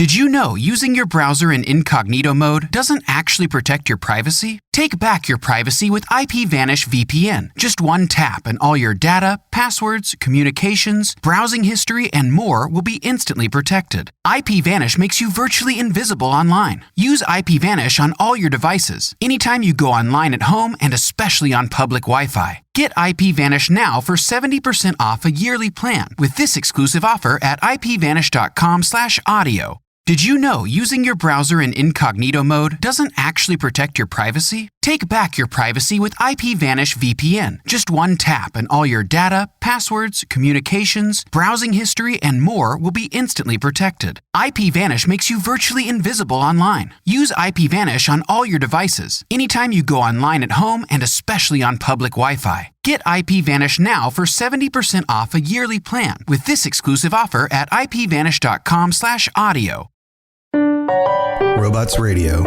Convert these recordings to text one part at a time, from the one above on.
Did you know using your browser in incognito mode doesn't actually protect your privacy? Take back your privacy with IPVanish VPN. Just one tap and all your data, passwords, communications, browsing history, and more will be instantly protected. IPVanish makes you virtually invisible online. Use IPVanish on all your devices, anytime you go online at home and especially on public Wi-Fi. Get IPVanish now for 70% off a yearly plan with this exclusive offer at ipvanish.com/audio. Did you know using your browser in incognito mode doesn't actually protect your privacy? Take back your privacy with IPVanish VPN. Just one tap and all your data, passwords, communications, browsing history, and more will be instantly protected. IPVanish makes you virtually invisible online. Use IPVanish on all your devices, anytime you go online at home and especially on public Wi-Fi. Get IPVanish now for 70% off a yearly plan with this exclusive offer at ipvanish.com/audio. Robots Radio.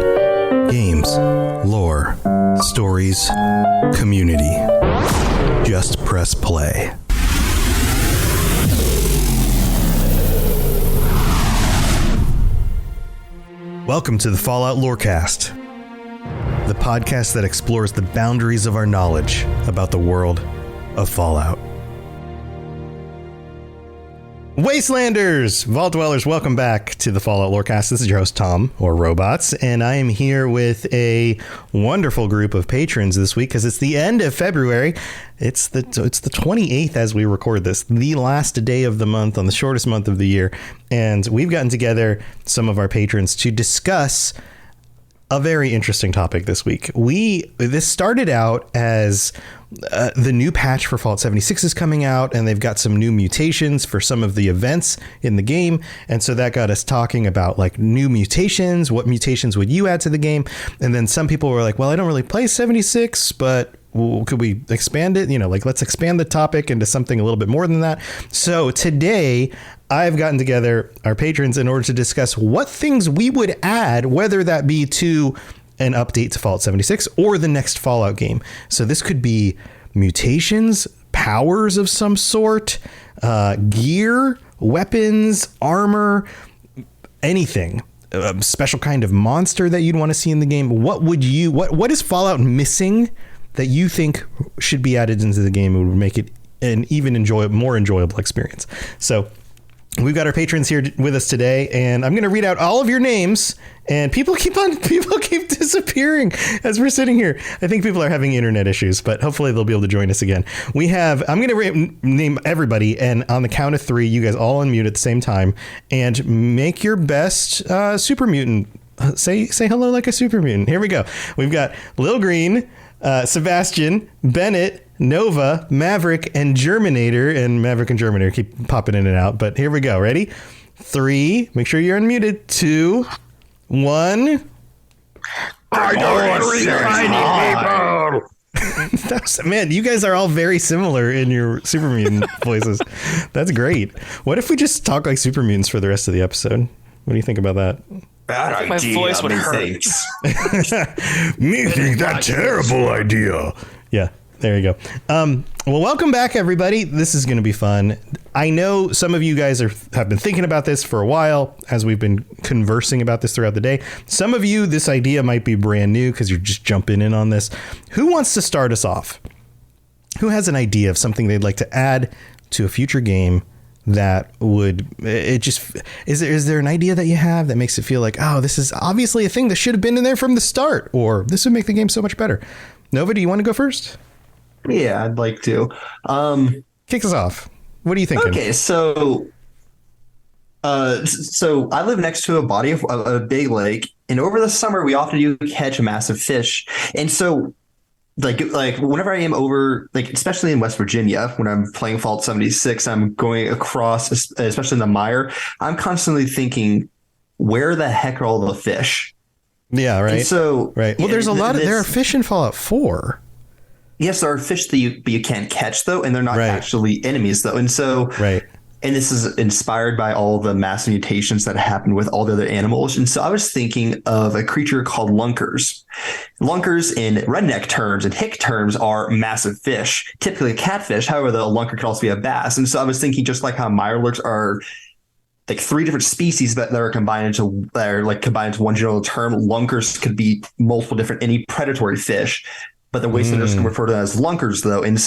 Games, lore, stories, community. Just press play. Welcome to the Fallout Lorecast, the podcast that explores the boundaries of our knowledge about the world of Fallout. Wastelanders, Vault Dwellers, welcome back to the Fallout Lorecast. This is your host, Tom, or Robots, and I am here with a wonderful group of patrons this week because it's the end of February. It's the 28th as we record this, the last day of the month on the shortest month of the year, and we've gotten together some of our patrons to discuss a very interesting topic this week. This started out as the new patch for Fallout 76 is coming out, and they've got some new mutations for some of the events in the game. And so that got us talking about like new mutations. What mutations would you add to the game? And then some people were like, well, I don't really play 76, but could we expand it? Let's expand the topic into something a little bit more than that. So today I've gotten together our patrons in order to discuss what things we would add, whether that be to an update to Fallout 76 or the next Fallout game. So this could be mutations, powers of some sort, gear, weapons, armor, anything. A special kind of monster that you'd want to see in the game. What is Fallout missing that you think should be added into the game and would make it an even more enjoyable experience? So we've got our patrons here with us today, and I'm going to read out all of your names, and people keep disappearing as we're sitting here. I think people are having internet issues, but hopefully they'll be able to join us again. I'm going to name everybody, and on the count of 3, you guys all unmute at the same time and make your best super mutant. Say hello like a super mutant. Here we go. We've got Lil Green, Sebastian, Bennett, Nova, Maverick, and Germinator. And Maverick and Germinator keep popping in and out, but here we go. Ready? 3. Make sure you're unmuted. 2, 1. I don't people. Man, you guys are all very similar in your super mutant voices. That's great. What if we just talk like super mutants for the rest of the episode? What do you think about that? Bad idea. My voice would hurt. Me think that's terrible idea. Yeah, there you go. Well, welcome back, everybody. This is going to be fun. I know some of you guys have been thinking about this for a while as we've been conversing about this throughout the day. Some of you, this idea might be brand new because you're just jumping in on this. Who wants to start us off? Who has an idea of something they'd like to add to a future game that would is there an idea that you have that makes it feel like, oh, this is obviously a thing that should have been in there from the start, or this would make the game so much better? Nova, do you want to go first? Yeah, I'd like to. Kick us off. What are you thinking? Okay, so I live next to a body of a big lake, and over the summer we often do catch massive fish. And so like whenever I am over, like especially in West Virginia, when I'm playing Fallout 76, I'm going across, especially in the mire, I'm constantly thinking, where the heck are all the fish? Yeah, right. And so right. Well, there's there are fish in Fallout 4. Yes, there are fish that you can't catch though, and they're not actually enemies though. And so and this is inspired by all the mass mutations that happen with all the other animals. And so I was thinking of a creature called lunkers. Lunkers in redneck terms and hick terms are massive fish, typically a catfish. However, the lunker could also be a bass. And so I was thinking, just like how mirelurks are like three different species that are combined into one general term. Lunkers could be multiple different any predatory fish, but the wastelanders just refer to them as lunkers though, and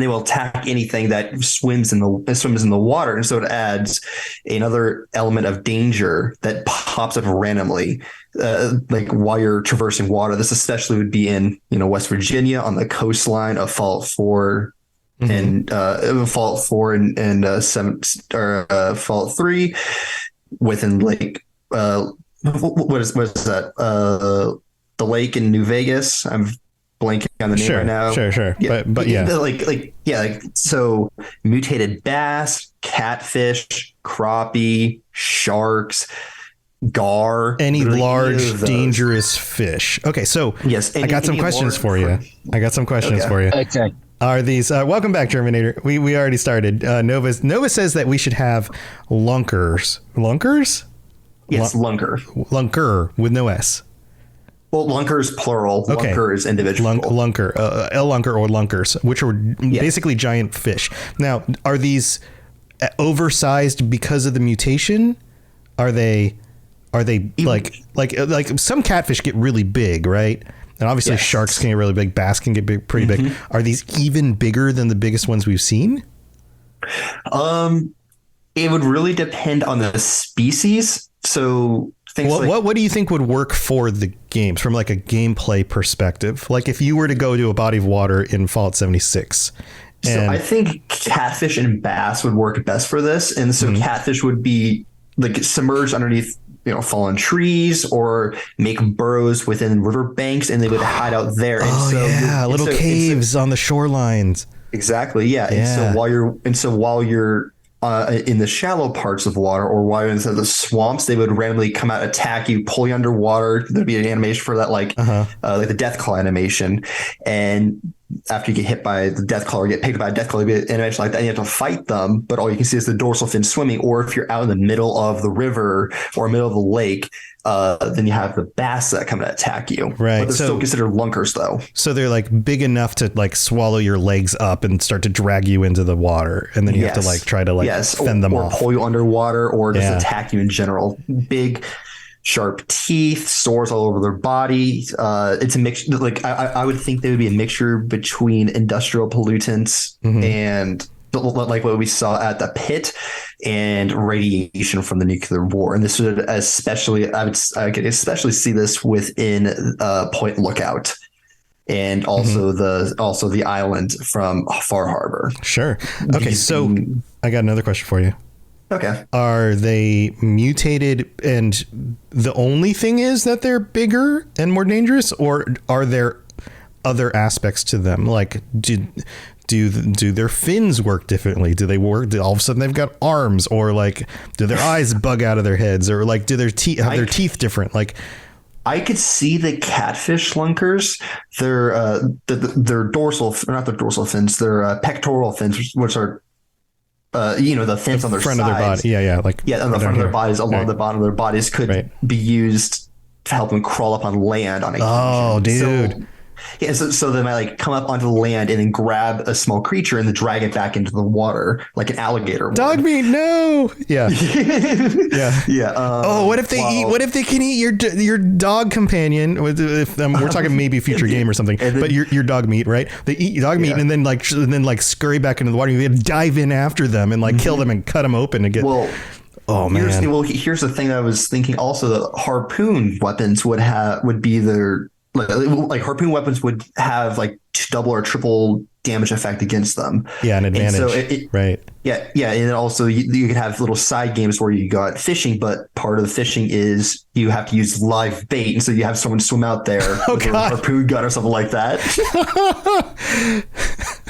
they will attack anything that swims in the water, and so it adds another element of danger that pops up randomly, like while you're traversing water. This especially would be in West Virginia on the coastline of Fault 4 and Fault 4 and Fault 3 within Lake. What is that? The lake in New Vegas. I'm blanking on the name right now. Sure. Yeah. But yeah. So mutated bass, catfish, crappie, sharks, gar, any large dangerous fish. Okay, so yes, I got some questions for you. Okay. Are these welcome back, Terminator? We already started. Nova says that we should have lunkers. Lunkers? Yes, lunker. Lunker with no S. Well, lunker is plural. Okay. Lunker is individual. Lunker, L lunker or lunkers, which are basically giant fish. Now, are these oversized because of the mutation? Are they like some catfish get really big, right? And obviously sharks can get really big, bass can get big, pretty big. Are these even bigger than the biggest ones we've seen? It would really depend on the species. So what do you think would work for the games from like a gameplay perspective? Like if you were to go to a body of water in Fallout 76. So I think catfish and bass would work best for this. And so catfish would be like submerged underneath, fallen trees or make burrows within riverbanks, and they would hide out there. And little caves on the shorelines. Exactly. Yeah. And so while you're in the shallow parts of water, or while you're in the swamps, they would randomly come out, attack you, pull you underwater. There'd be an animation for that, like the death claw animation. And after you get hit by the death claw or get picked by a death claw, there'd be an animation like that. And you have to fight them, but all you can see is the dorsal fin swimming. Or if you're out in the middle of the river or middle of the lake, then you have the bass that come to attack you. Right. But they're still considered lunkers, though. So they're like big enough to like swallow your legs up and start to drag you into the water, and then you have to like try to fend them off, or pull you underwater, or just attack you in general. Big, sharp teeth, sores all over their body. It's a mix. Like I would think they would be a mixture between industrial pollutants and like what we saw at the pit and radiation from the nuclear war. And this would especially, I could especially see this within Point Lookout, and also the island from Far Harbor. Sure. Okay, so I got another question for you. Okay. Are they mutated and the only thing is that they're bigger and more dangerous, or are there other aspects to them? Like do their fins work differently? Do they work? All of a sudden they've got arms, or like do their eyes bug out of their heads, or like do their teeth have their teeth different? Like I could see the catfish lunkers. Their dorsal, not their dorsal fins, their pectoral fins, which are the fins on their front sides. of their body. On the front of their bodies, along the bottom of their bodies, could be used to help them crawl up on land on occasion. Oh, dude. So they might like come up onto the land and then grab a small creature and then drag it back into the water like an alligator would. Dog meat, no. Yeah. Yeah. What if they eat? What if they can eat your dog companion? If we're talking maybe a future game or something, but your dog meat, right? They eat dog meat and then scurry back into the water. You have to dive in after them and kill them and cut them open and get. Oh man. Here's the thing I was thinking. Also, the harpoon weapons would be their. Like harpoon weapons would have like double or triple damage effect against them. Yeah, an advantage. Right. Yeah, and then also you could have little side games where you got fishing, but part of the fishing is you have to use live bait, and so you have someone swim out there with a harpoon gun or something like that,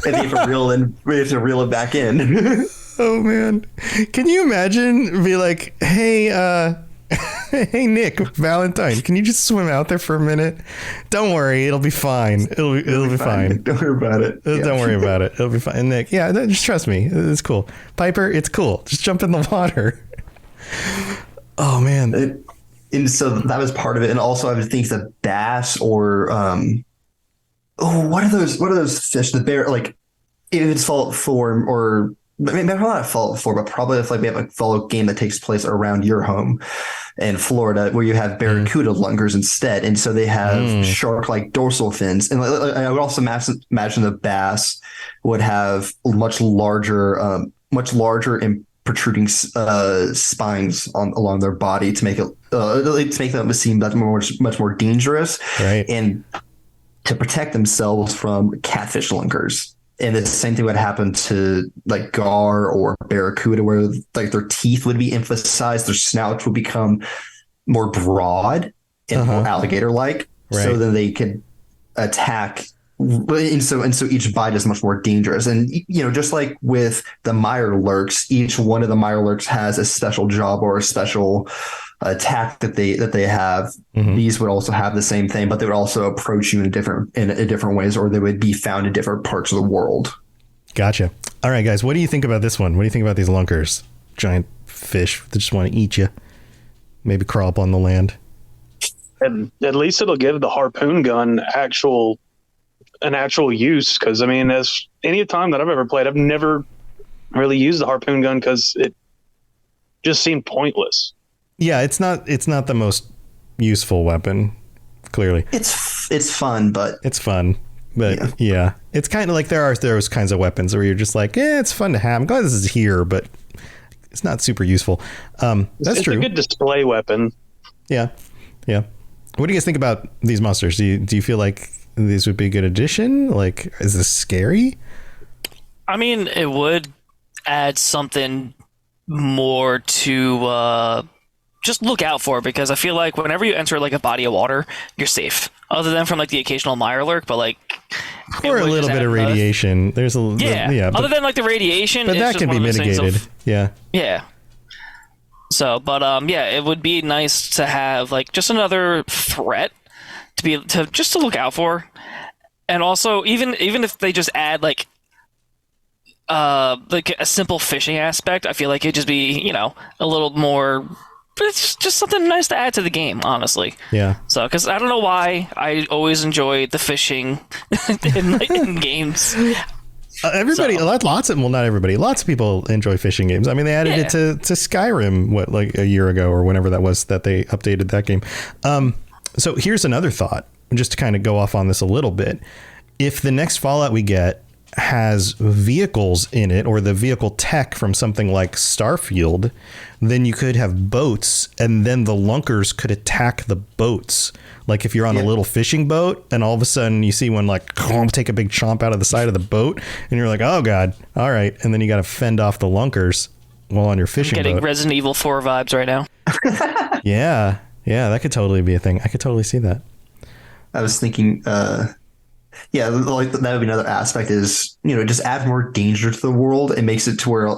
and you have to reel it back in. Oh man, can you imagine? Be like, hey. Hey Nick, Valentine, can you just swim out there for a minute? Don't worry, it'll be fine. It'll be fine. Don't worry about it. Don't worry about it. It'll be fine. And Nick, just trust me. It's cool. Piper, it's cool. Just jump in the water. Oh man. And so that was part of it. And also I would think that bass or what are those fish? The bear, like if it's Fault 4 or maybe not Fallout 4, but probably if like we have a Fallout game that takes place around your home in Florida, where you have barracuda lunkers instead, and so they have shark-like dorsal fins. And I would also imagine the bass would have much larger and protruding spines along their body to make them seem much more dangerous, right? And to protect themselves from catfish lunkers. And the same thing would happen to like gar or barracuda, where like their teeth would be emphasized, their snouts would become more broad and more alligator-like, so then they could attack. And so each bite is much more dangerous. And just like with the mire lurks, each one of the mire lurks has a special job or a special attack that they have. These would also have the same thing, but they would also approach you in different ways, or they would be found in different parts of the world. Gotcha. All right, guys, what do you think about this one? What do you think about these lunkers? Giant fish that just want to eat you, maybe crawl up on the land. And at least it'll give the harpoon gun an actual use, because I mean, as any time that I've ever played, I've never really used the harpoon gun because it just seemed pointless. Yeah, it's not the most useful weapon. Clearly, it's fun, but yeah. It's kind of like there are those kinds of weapons where you're just like, it's fun to have. I'm glad this is here, but it's not super useful. That's true. It's a good display weapon. Yeah. What do you guys think about these monsters? Do you feel like these would be a good addition? Like, is this scary? I mean, it would add something more to just look out for, because I feel like whenever you enter like a body of water, you're safe, other than from like the occasional mire lurk, but like or a little bit of radiation. There's other than like the radiation, but that can be mitigated. Yeah. So, but it would be nice to have like just another threat to look out for. And also, even if they just add like a simple fishing aspect, I feel like it'd just be a little more. But it's just something nice to add to the game, honestly. Yeah. So, because I don't know why I always enjoy the fishing in games. Everybody, lots of people enjoy fishing games. I mean, they added it to Skyrim, like a year ago or whenever that was that they updated that game. So here's another thought, just to kind of go off on this a little bit. If the next Fallout we get has vehicles in it, or the vehicle tech from something like Starfield, then you could have boats, and then the lunkers could attack the boats. Like if you're on a little fishing boat and all of a sudden you see one like take a big chomp out of the side of the boat, and you're like, oh god, all right, and then you got to fend off the lunkers while on your fishing boat. Getting Resident Evil 4 vibes right now. Yeah, that could totally be a thing. I could totally see that. I was thinking like that would be another aspect, is just add more danger to the world. It makes it to where,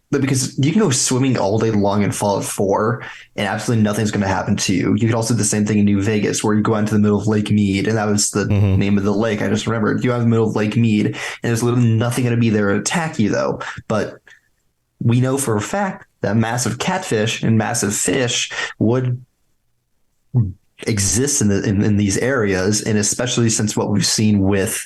because you can go swimming all day long in Fallout 4 and absolutely nothing's going to happen to you. You could also do the same thing in New Vegas, where you go out into the middle of Lake Mead, and that was the name of the lake. I just remembered. You go out in the middle of Lake Mead, and there's literally nothing going to be there to attack you, though. But we know for a fact that massive catfish and massive fish would exist in these areas, and especially since what we've seen with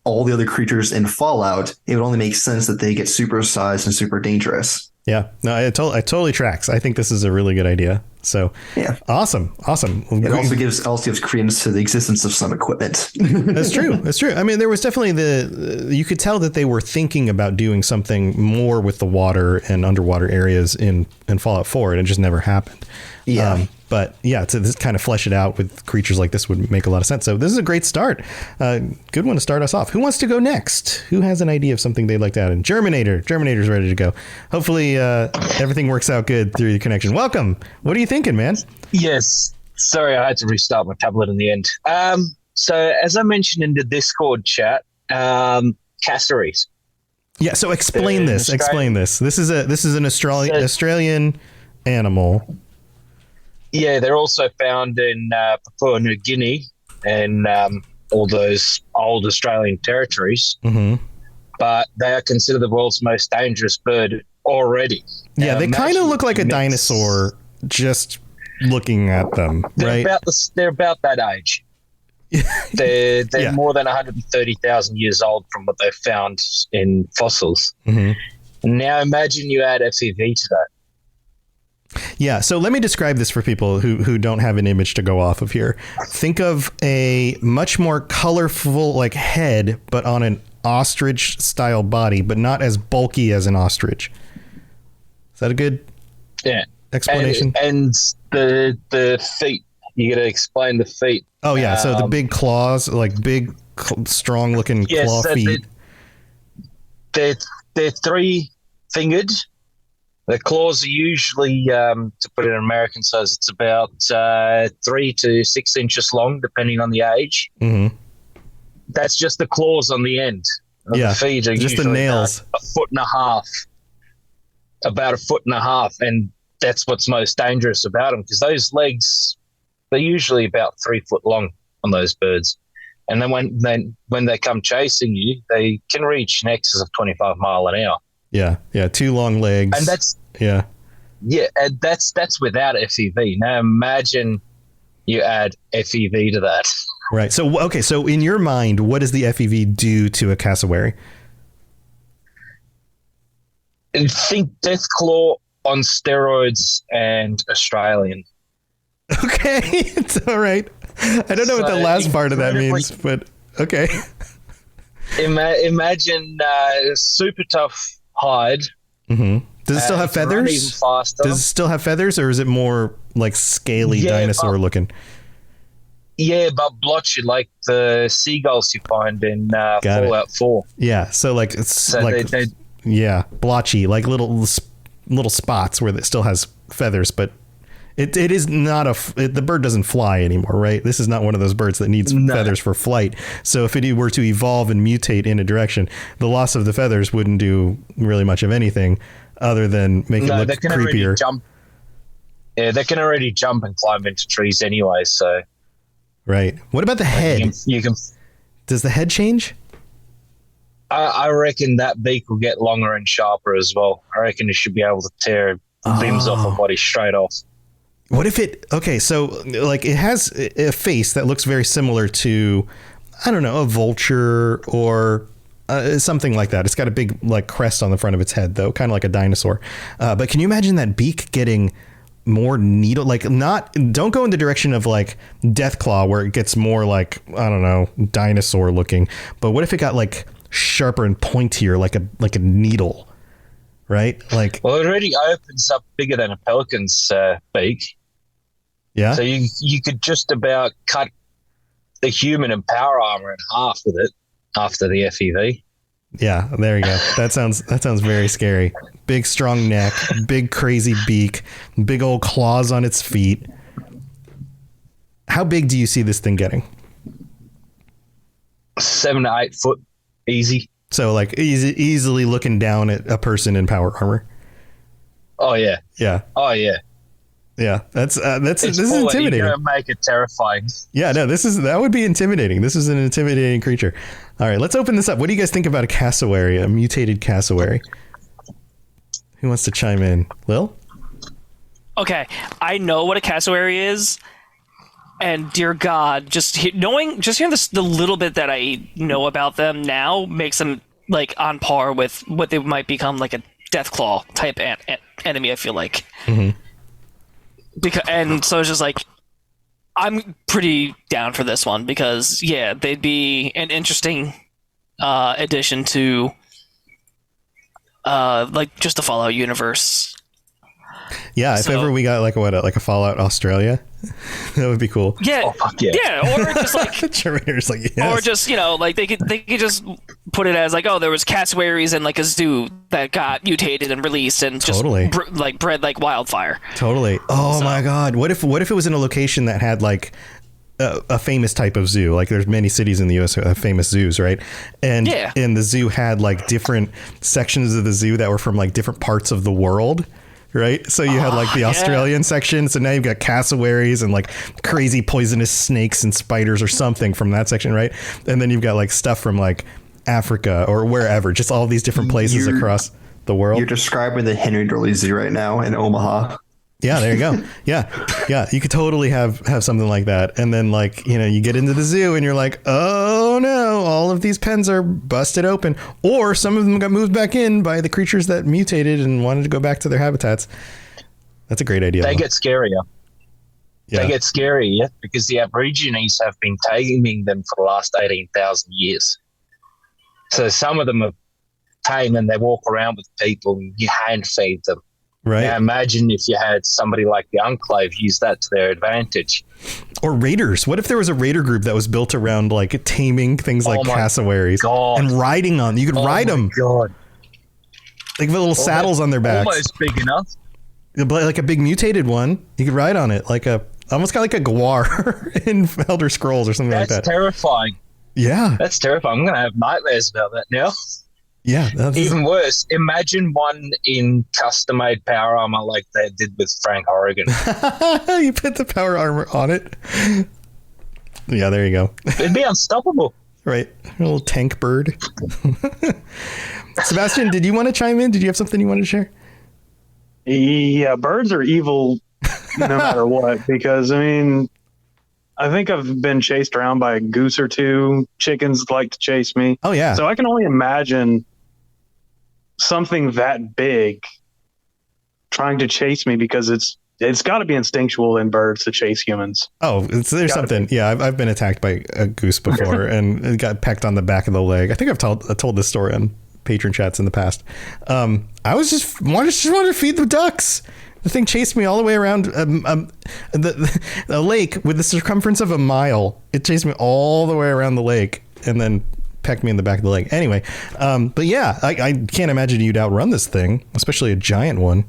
all the other creatures in Fallout, it would only make sense that they get supersized and super dangerous. Yeah, no, it totally tracks. I think this is a really good idea. So yeah, awesome. It also gives credence to the existence of some equipment. That's true. I mean, there was definitely you could tell that they were thinking about doing something more with the water and underwater areas in Fallout 4, and it just never happened. Yeah. But yeah, to this kind of flesh it out with creatures like this would make a lot of sense. So this is a great start. Good one to start us off. Who wants to go next? Who has an idea of something they'd like to add in? Germinator's ready to go. Hopefully everything works out good through the connection. Welcome. What are you thinking, man? Yes. Sorry, I had to restart my tablet in the end. So as I mentioned in the Discord chat, cassowaries. Yeah. So explain this. This is an Australian animal. Yeah, they're also found in Papua New Guinea and all those old Australian territories. Mm-hmm. But they are considered the world's most dangerous bird already. Yeah, they kind of look like a dinosaur just looking at them, right? They're about that age. They're more than 130,000 years old from what they've found in fossils. Mm-hmm. Now imagine you add FEV to that. Yeah, so let me describe this for people who don't have an image to go off of here. Think of a much more colorful like head, but on an ostrich style body, but not as bulky as an ostrich. Is that a good explanation? And the feet, you got to explain the feet. Oh yeah, so the big claws, like big, strong looking claw feet. They're 3-fingered. The claws are usually, to put it in American size, it's about 3 to 6 inches long, depending on the age. Mm-hmm. That's just the claws on the end. The feet are just the nails. About a foot and a half. And that's what's most dangerous about them, because those legs, they're usually about 3 foot long on those birds. And then when they come chasing you, they can reach in excess of 25 mile an hour. Yeah, 2 long legs. And and that's without FEV. Now imagine you add FEV to that. Right. So in your mind, what does the FEV do to a cassowary? I think Deathclaw on steroids and Australian. Okay, it's all right. I don't know what the last part of that means, but okay. Imagine super tough hide. Mm-hmm. Does it still have feathers? Even faster. Does it still have feathers, or is it more like scaly dinosaur looking? Yeah, but blotchy, like the seagulls you find in Fallout 4. Yeah, so like it's blotchy, like little spots where it still has feathers, but it is not the bird doesn't fly anymore, right? This is not one of those birds that needs feathers for flight. So if it were to evolve and mutate in a direction, the loss of the feathers wouldn't do really much of anything other than make it look creepier. They can already jump and climb into trees anyway, so. Right. What about the head? You can. Does the head change? I reckon that beak will get longer and sharper as well. I reckon it should be able to tear limbs off a body straight off. What if so like it has a face that looks very similar to, I don't know, a vulture or something like that. It's got a big like crest on the front of its head though, kind of like a dinosaur. But can you imagine that beak getting more needle, like don't go in the direction of like Deathclaw where it gets more like, I don't know, dinosaur looking, but what if it got like sharper and pointier, like a needle? Right? Like, well, it already opens up bigger than a pelican's beak. Yeah. So you could just about cut the human and power armor in half with it after the FEV. Yeah, there you go. That sounds very scary. Big strong neck, big crazy beak, big old claws on its feet. How big do you see this thing getting? 7 to 8 foot, easy. So like easily looking down at a person in power armor. Oh yeah. Yeah. Oh yeah. Yeah. This is intimidating. You're gonna make it terrifying. Yeah. No. That would be intimidating. This is an intimidating creature. All right. Let's open this up. What do you guys think about a cassowary? A mutated cassowary. Who wants to chime in? Lil? Okay, I know what a cassowary is. And dear God, just hearing the little bit that I know about them now makes them like on par with what they might become, like a Deathclaw type enemy. I feel like, and so it's just like I'm pretty down for this one because they'd be an interesting addition to like just the Fallout universe. Yeah, if ever we got like a Fallout Australia, that would be cool. Yeah, oh, fuck yeah. Or just like Terminator's like, yes. Or just like they could just put it as like, oh, there was cassowaries in like a zoo that got mutated and released and just bred like wildfire. Totally. Oh my God, what if it was in a location that had like a famous type of zoo? Like there's many cities in the US that have famous zoos, right? And the zoo had like different sections of the zoo that were from like different parts of the world. Right. So you had like the Australian section. So now you've got cassowaries and like crazy poisonous snakes and spiders or something from that section. Right. And then you've got like stuff from like Africa or wherever, just all these different places across the world. You're describing the Henry Dorley Zoo right now in Omaha. Yeah, there you go. Yeah. You could totally have something like that. And then like, you get into the zoo and you're like, oh oh no, all of these pens are busted open, or some of them got moved back in by the creatures that mutated and wanted to go back to their habitats. That's a great idea. They get scarier. Yeah. They get scarier because the Aborigines have been taming them for the last 18,000 years. So some of them are tame and they walk around with people and you hand feed them. Right. Now imagine if you had somebody like the Enclave use that to their advantage. Or raiders. What if there was a raider group that was built around like taming things like cassowaries and riding on? You could ride them. God. Like the little saddles on their backs. Almost big enough. Like a big mutated one. You could ride on it like almost kind of like a Gwar in Elder Scrolls or something like that. That's terrifying. Yeah. That's terrifying. I'm going to have nightmares about that now. Yeah. Even worse, imagine one in custom-made power armor like they did with Frank Horrigan. You put the power armor on it. Yeah, there you go. It'd be unstoppable. Right. A little tank bird. Sebastian, did you want to chime in? Did you have something you wanted to share? Yeah, birds are evil no matter what, because, I mean, I think I've been chased around by a goose or two. Chickens like to chase me. Oh, yeah. So I can only imagine something that big trying to chase me, because it's got to be instinctual in birds to chase humans. Oh, there's something. Yeah, I've been attacked by a goose before and it got pecked on the back of the leg. I think I've told this story on Patron chats in the past. I was just wanted to feed the ducks. The thing chased me all the way around the lake with the circumference of a mile. It chased me all the way around the lake and then pecked me in the back of the leg. Anyway, but yeah, I can't imagine you'd outrun this thing, especially a giant one.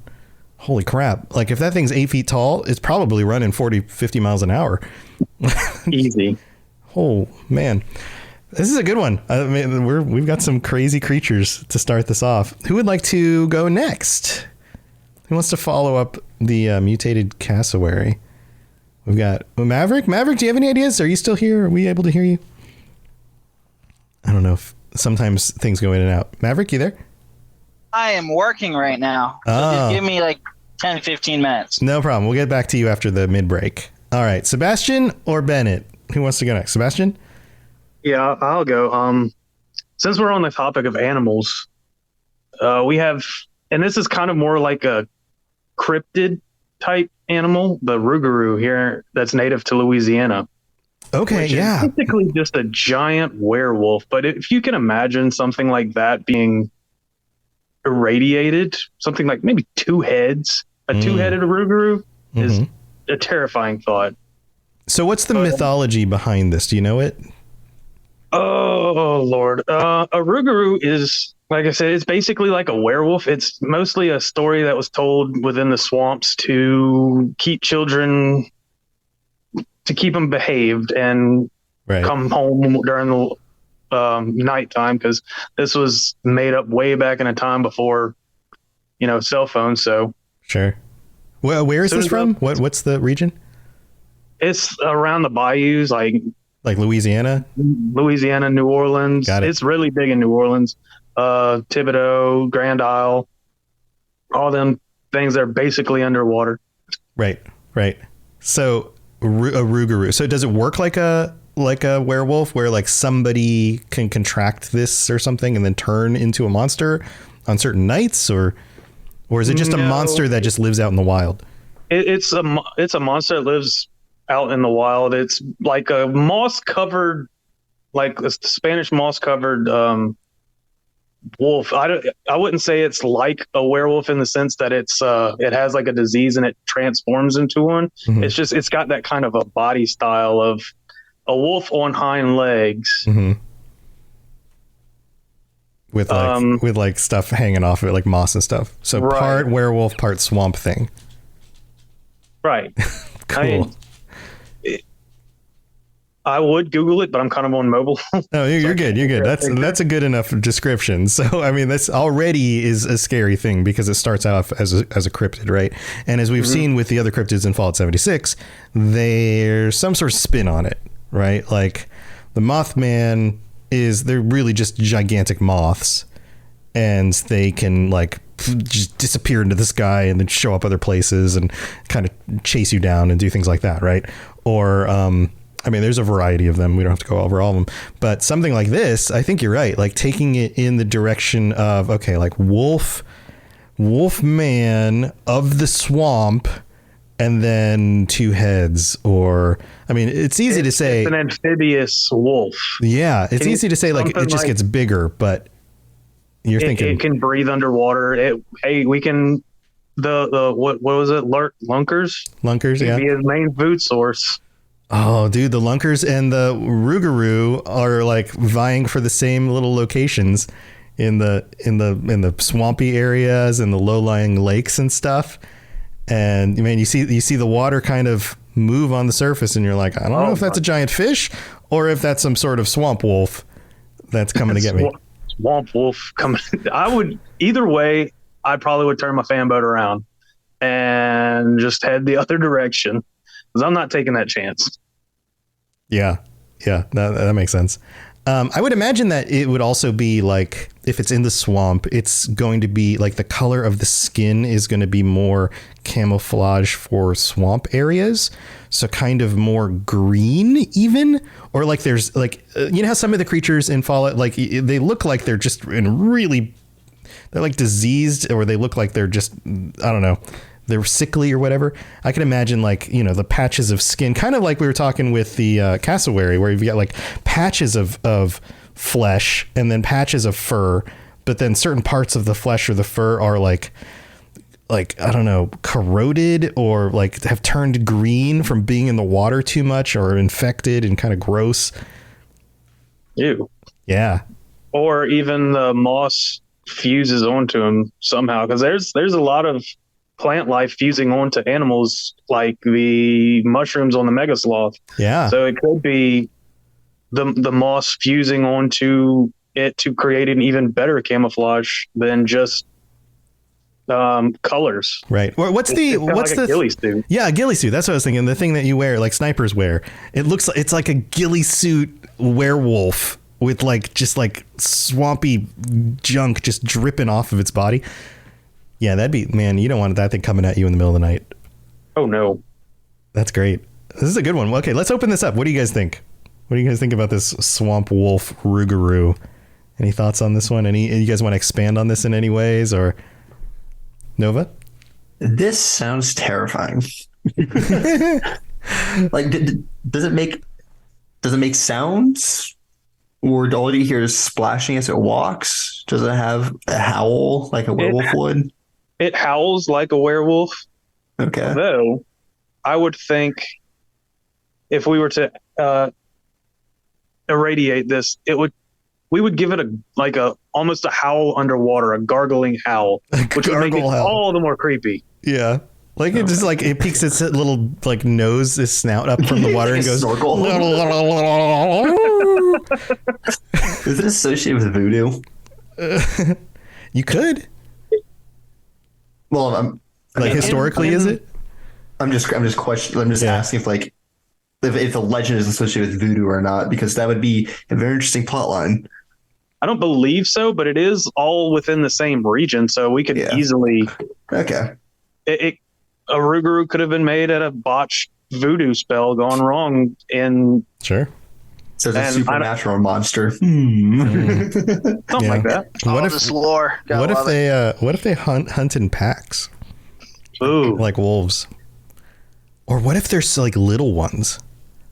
Holy crap. Like if that thing's 8 feet tall, it's probably running 40, 50 miles an hour. Easy. Oh, man. This is a good one. I mean, we've got some crazy creatures to start this off. Who would like to go next? Who wants to follow up the mutated cassowary? We've got Maverick. Maverick, do you have any ideas? Are you still here? Are we able to hear you? I don't know if sometimes things go in and out. Maverick, you there? I am working right now. So just give me like 10, 15 minutes. No problem. We'll get back to you after the mid-break. All right. Sebastian or Bennett? Who wants to go next? Sebastian? Yeah, I'll go. Since we're on the topic of animals, we have, and this is kind of more like a cryptid type animal, the rougarou here, that's native to Louisiana. Okay, yeah. It's basically just a giant werewolf. But if you can imagine something like that being irradiated, something like maybe two heads, a two-headed rougarou is a terrifying thought. So what's the mythology behind this? Do you know it? Oh, Lord. A rougarou is, like I said, it's basically like a werewolf. It's mostly a story that was told within the swamps to keep children, to keep them behaved and come home during the nighttime, because this was made up way back in a time before, cell phones. So sure. Well, where is this from? What's the region? It's around the bayous, like Louisiana, New Orleans. Got it. It's really big in New Orleans, Thibodeau, Grand Isle, all them things that are basically underwater. Right. So a rougarou. So does it work like a werewolf, where like somebody can contract this or something and then turn into a monster on certain nights, or is it just a monster that just lives out in the wild? It's a monster that lives out in the wild. It's like a moss-covered, like a Spanish moss-covered wolf. I wouldn't say it's like a werewolf in the sense that it has like a disease and it transforms into one. Mm-hmm. It's got that kind of a body style of a wolf on hind legs. Mm-hmm. With like stuff hanging off of it, like moss and stuff. So part werewolf, part swamp thing. Right. Cool. I would Google it, but I'm kind of on mobile. No, you're good. You're good. That's a good enough description. So, I mean, that's already is a scary thing because it starts off as a cryptid, right? And as we've seen with the other cryptids in Fallout 76, there's some sort of spin on it, right? Like the Mothman they're really just gigantic moths, and they can like just disappear into the sky and then show up other places and kind of chase you down and do things like that, right? Or I mean, there's a variety of them. We don't have to go over all of them. But something like this, I think you're right. Like taking it in the direction of, okay, like wolf man of the swamp, and then two heads. Or, I mean, it's easy to say. It's an amphibious wolf. Yeah, it's easy to say, like, it just gets bigger, but you're thinking. It can breathe underwater. We can. What was it? Lunkers? Lunkers, yeah. Be his main food source. Oh, dude, the lunkers and the rougarou are like vying for the same little locations in the swampy areas and the low-lying lakes and stuff. And man, you see the water kind of move on the surface, and you're like, I don't know if that's a giant fish or if that's some sort of swamp wolf that's coming to get me. Swamp wolf coming. Either way. I probably would turn my fan boat around and just head the other direction because I'm not taking that chance. Yeah, that makes sense. I would imagine that it would also be like, if it's in the swamp, it's going to be like the color of the skin is going to be more camouflage for swamp areas. So kind of more green even, or like there's like, you know how some of the creatures in Fallout, like they look like they're just they're like diseased, or they look like they're just, I don't know, they're sickly or whatever. I can imagine like, you know, the patches of skin, kind of like we were talking with the cassowary, where you've got like patches of flesh and then patches of fur, but then certain parts of the flesh or the fur are like, I don't know, corroded or like have turned green from being in the water too much, or infected and kind of gross. Ew. Yeah. Or even the moss fuses onto them somehow, because there's a lot of plant life fusing onto animals, like the mushrooms on the megasloth. Yeah. So it could be the moss fusing onto it to create an even better camouflage than just colors. Right. Or what's the ghillie suit? Yeah, a ghillie suit. That's what I was thinking. The thing that you wear, like snipers wear. It's like a ghillie suit werewolf with like just like swampy junk just dripping off of its body. Yeah, that'd be, man, you don't want that thing coming at you in the middle of the night. Oh no. That's great. This is a good one. Okay, let's open this up. What do you guys think? What do you guys think about this swamp wolf rougarou? Any thoughts on this one? You guys want to expand on this in any ways, or Nova? This sounds terrifying. Like, does it make sounds? Or all you hear is splashing as it walks? Does it have a howl like a werewolf would? It howls like a werewolf. Okay. Though, I would think if we were to irradiate this, we would give it almost a howl underwater, a gargling howl, which would make it all the more creepy. Yeah. Like it just like it peeks its little like nose, its snout up from the water and goes. Is it associated with voodoo? You could. Well, historically, is it? I'm just questioning. I'm just asking if the legend is associated with voodoo or not, because that would be a very interesting plot line. I don't believe so, but it is all within the same region, so we could easily. Okay. A rougarou could have been made at a botched voodoo spell gone wrong in. Sure. So it's a supernatural monster. Something like that. What if this lore? What if they hunt in packs? Ooh. Like wolves. Or what if there's like little ones?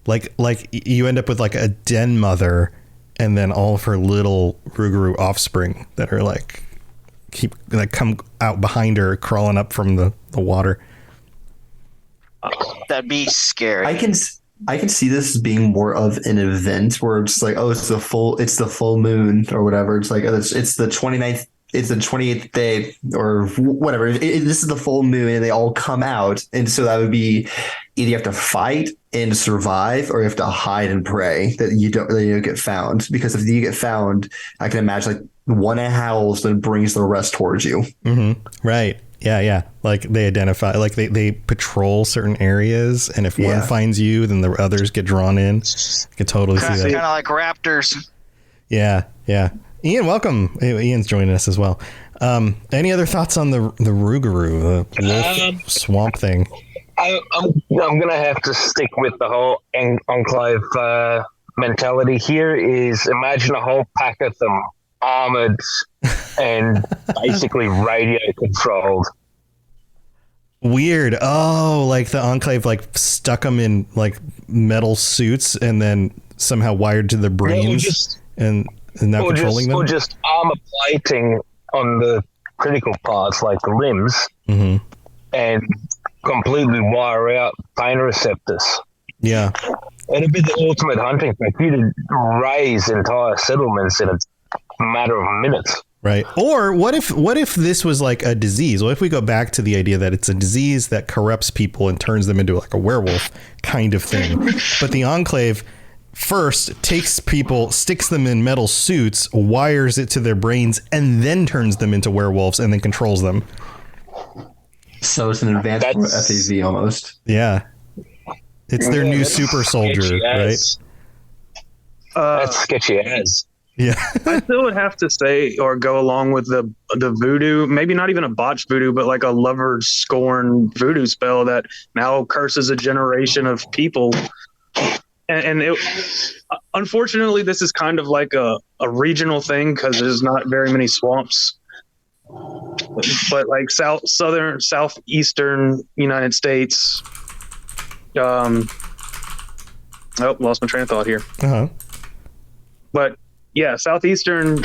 Like you end up with like a den mother and then all of her little rougarou offspring that are like come out behind her, crawling up from the water. That'd be scary. I can see this as being more of an event where it's like, oh, it's the full moon or whatever. It's like, oh, it's the 29th, it's the 28th day or whatever. This is the full moon and they all come out. And so that would be either you have to fight and survive or you have to hide and pray that you don't get found. Because if you get found, I can imagine like one howls, then brings the rest towards you. Mm-hmm. Right. Yeah. Like they identify, like they patrol certain areas, and if one finds you, then the others get drawn in. I can totally see that. Kind of like raptors. Yeah. Ian, welcome. Ian's joining us as well. Any other thoughts on the rougarou, the wolf swamp thing? I'm gonna have to stick with the whole enclave mentality. Here is imagine a whole pack of them armored and basically radio controlled. Weird. Oh, like the Enclave like stuck them in like metal suits and then somehow wired to their brains and now controlling them? Or just armor plating on the critical parts like the limbs and completely wire out pain receptors. Yeah. It'd be the ultimate hunting thing. You'd raise entire settlements in a matter of minutes. Right. Or what if this was like a disease? What if we go back to the idea that it's a disease that corrupts people and turns them into like a werewolf kind of thing? But the Enclave first takes people, sticks them in metal suits, wires it to their brains, and then turns them into werewolves and then controls them. So it's an advanced form of FAV almost. Yeah. It's their new super soldier, right? That's sketchy as. Yeah. I still would have to say, or go along with the voodoo, maybe not even a botched voodoo, but like a lover's scorn voodoo spell that now curses a generation of people. And it, unfortunately, this is kind of like a regional thing because there's not very many swamps. But like southeastern United States. Lost my train of thought here. But yeah, southeastern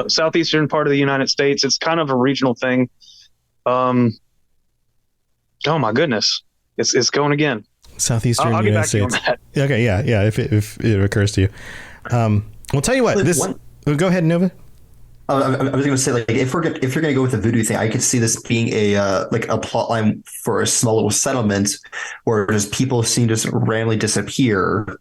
southeastern part of the United States. It's kind of a regional thing. Oh my goodness, it's going again. Southeastern United States. Okay, yeah. If it occurs to you, we'll tell you what. Go ahead, Nova. I was going to say, like, if you're going to go with the voodoo thing, I could see this being a plot line for a small little settlement where just people seem to just randomly disappear.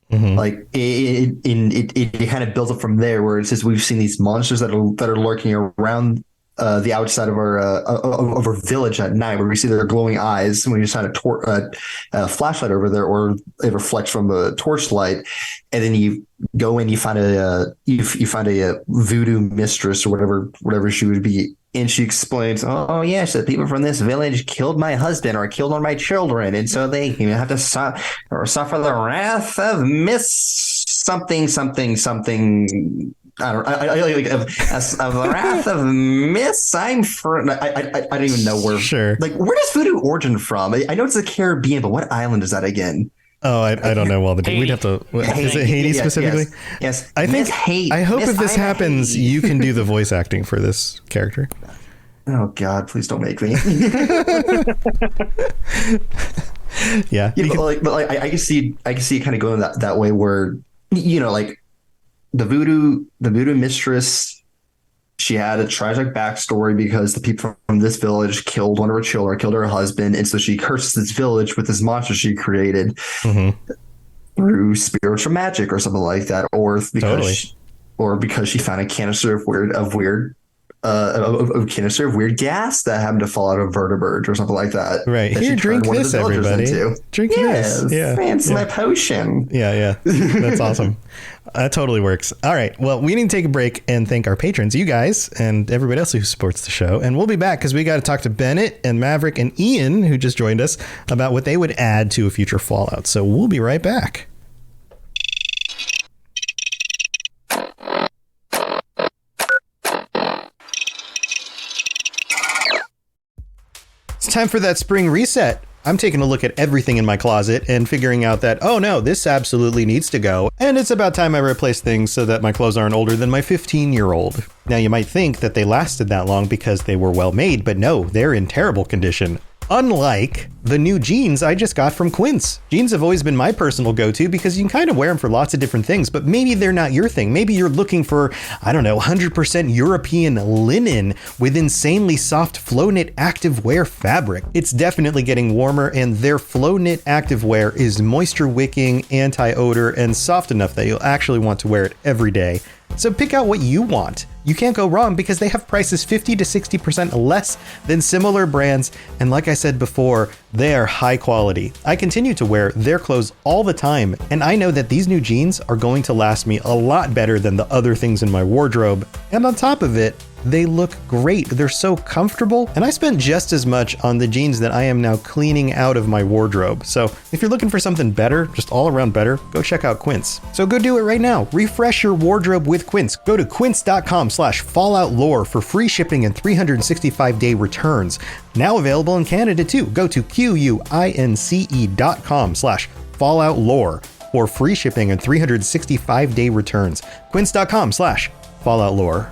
Like it kind of builds up from there, where it says we've seen these monsters that are lurking around the outside of our village at night, where we see their glowing eyes when you shine a flashlight over there, or it reflects from the torchlight, and then you go in, you find a voodoo mistress or whatever she would be. And she explains, oh, yes, the people from this village killed my husband or killed one of my children. And so they have to suffer the wrath of Miss something. I don't the wrath of Miss. I don't even know where. Sure. Like, where does voodoo origin from? I know it's the Caribbean, but what island is that again? Oh, I don't know all the details. We'd have to. Is it Haiti specifically? Yes. I think. I hope if this happens, you can do the voice acting for this character. Oh God! Please don't make me. Yeah. But I can see it kind of going that way, where like the voodoo mistress. She had a tragic backstory because the people from this village killed one of her children, killed her husband, and so she curses this village with this monster she created through spiritual magic or something like that, or because she found a canister of weird gas that happened to fall out of vertebrate or something like that. Right. Here, drink this, everybody. Drink this. Yeah. It's my potion. Yeah. That's awesome. That totally works. All right. Well, we need to take a break and thank our patrons, you guys, and everybody else who supports the show. And we'll be back because we got to talk to Bennett and Maverick and Ian, who just joined us, about what they would add to a future Fallout. So we'll be right back. It's time for that spring reset. I'm taking a look at everything in my closet and figuring out that, oh no, this absolutely needs to go. And it's about time I replace things so that my clothes aren't older than my 15-year-old. Now you might think that they lasted that long because they were well made, but no, they're in terrible condition. Unlike the new jeans I just got from Quince. Jeans have always been my personal go-to because you can kind of wear them for lots of different things, but maybe they're not your thing. Maybe you're looking for, 100% European linen with insanely soft flow knit activewear fabric. It's definitely getting warmer, and their flow knit activewear is moisture wicking, anti-odor, and soft enough that you'll actually want to wear it every day. So pick out what you want. You can't go wrong because they have prices 50 to 60% less than similar brands. And like I said before, they are high quality. I continue to wear their clothes all the time, and I know that these new jeans are going to last me a lot better than the other things in my wardrobe. And on top of it, They look great. They're so comfortable. And I spent just as much on the jeans that I am now cleaning out of my wardrobe. So if you're looking for something better, just all around better, go check out Quince. So go do it right now. Refresh your wardrobe with Quince. Go to quince.com/falloutlore for free shipping and 365-day returns. Now available in Canada too. Go to quince.com/falloutlore for free shipping and 365-day returns. Quince.com/falloutlore.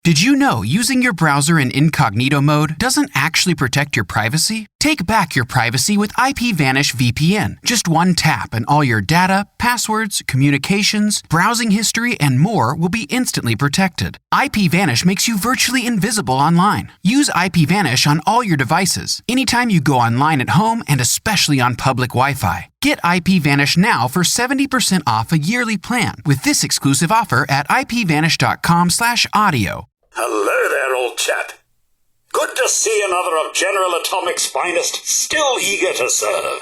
Did you know using your browser in incognito mode doesn't actually protect your privacy? Take back your privacy with IPVanish VPN. Just one tap and all your data, passwords, communications, browsing history, and more will be instantly protected. IPVanish makes you virtually invisible online. Use IPVanish on all your devices, anytime you go online at home and especially on public Wi-Fi. Get IPVanish now for 70% off a yearly plan with this exclusive offer at ipvanish.com/audio. Hello there, old chap. Good to see another of General Atomic's finest, still eager to serve.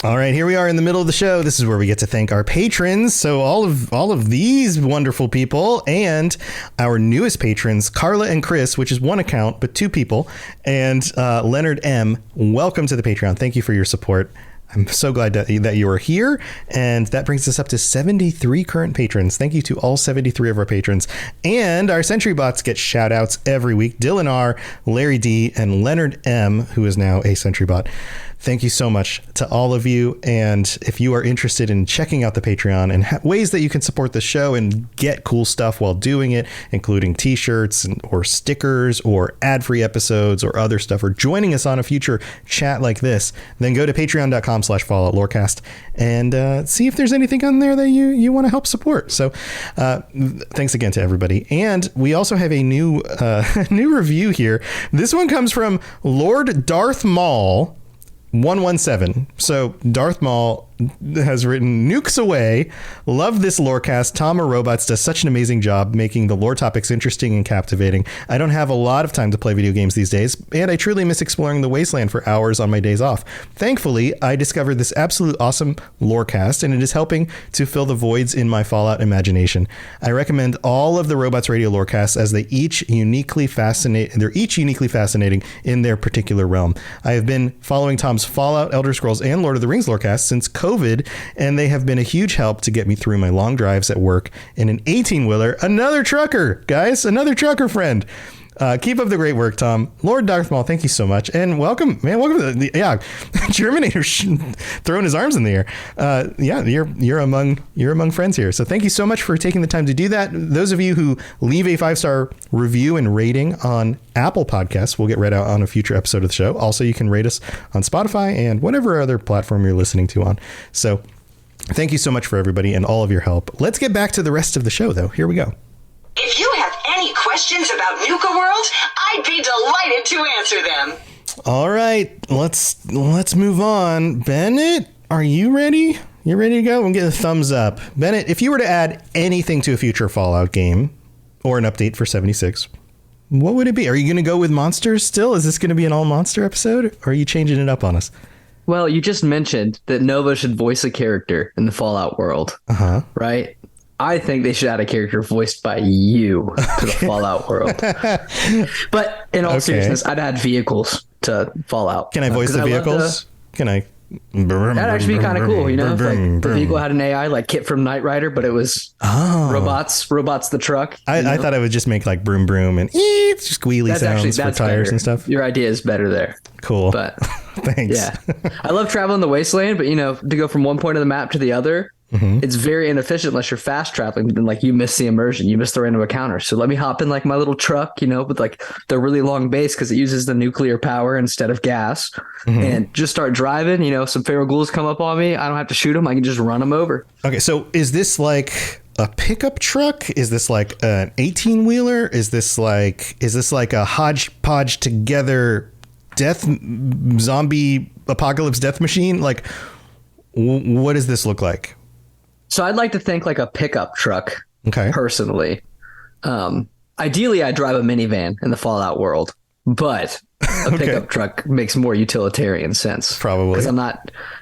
All right, here we are in the middle of the show. This is where we get to thank our patrons. So all of these wonderful people and our newest patrons, Carla and Chris, which is one account, but two people, and Leonard M. Welcome to the Patreon. Thank you for your support. I'm so glad that you are here. And that brings us up to 73 current patrons. Thank you to all 73 of our patrons. And our Sentry Bots get shout outs every week. Dylan R., Larry D., and Leonard M., who is now a Sentry Bot. Thank you so much to all of you. And if you are interested in checking out the Patreon and ways that you can support the show and get cool stuff while doing it, including t-shirts or stickers or ad-free episodes or other stuff, or joining us on a future chat like this, then go to patreon.com/falloutlorecast and see if there's anything on there that you want to help support. So thanks again to everybody. And we also have a new review here. This one comes from Lord Darth Maul 117. So Darth Maul has written, "Nukes away. Love this Lorecast. Tom or Robots does such an amazing job making the lore topics interesting and captivating. I don't have a lot of time to play video games these days, and I truly miss exploring the wasteland for hours on my days off. Thankfully, I discovered this absolute awesome Lorecast, and it is helping to fill the voids in my Fallout imagination. I recommend all of the Robots Radio Lorecasts as they're each uniquely fascinating in their particular realm. I have been following Tom's Fallout, Elder Scrolls, and Lord of the Rings Lorecast since COVID, and they have been a huge help to get me through my long drives at work in an 18-wheeler. Another trucker, guys, another trucker friend. Keep up the great work, Tom. Lord Darth Maul, thank you so much. And welcome, man. Welcome to the Germinator throwing his arms in the air. You're among friends here. So thank you so much for taking the time to do that. Those of you who leave a 5-star review and rating on Apple Podcasts will get read out on a future episode of the show. Also, you can rate us on Spotify and whatever other platform you're listening to on. So thank you so much for everybody and all of your help. Let's get back to the rest of the show, though. Here we go. If you have any questions about Nuka World, I'd be delighted to answer them. All right, let's move on. Bennett, are you ready? You ready to go? We'll get a thumbs up. Bennett, if you were to add anything to a future Fallout game or an update for 76, what would it be? Are you going to go with monsters still? Is this going to be an all monster episode, or are you changing it up on us? Well, you just mentioned that Nova should voice a character in the Fallout world, right? I think they should add a character voiced by you to the Fallout world. But in all seriousness, I'd add vehicles to Fallout. Can I voice the vehicles? Can I? That'd actually be kind of cool, you know? If, like, the vehicle had an AI like Kit from Knight Rider, but it was robots the truck. I thought I would just make like broom broom and squealy sounds for tires better. And stuff. Your idea is better there. Cool. But thanks. Yeah. I love traveling the wasteland, but to go from one point of the map to the other, it's very inefficient unless you're fast traveling. Then like you miss the immersion, you miss the random encounter. So let me hop in like my little truck, with like the really long base because it uses the nuclear power instead of gas, and just start driving. Some feral ghouls come up on me. I don't have to shoot them. I can just run them over. Okay, so is this like a pickup truck? Is this like an 18-wheeler? Is this like a hodgepodge together zombie apocalypse death machine? Like, what does this look like? So I'd like to think like a pickup truck. Okay. Personally, ideally, I drive a minivan in the Fallout world, but A pickup truck makes more utilitarian sense. Probably. Because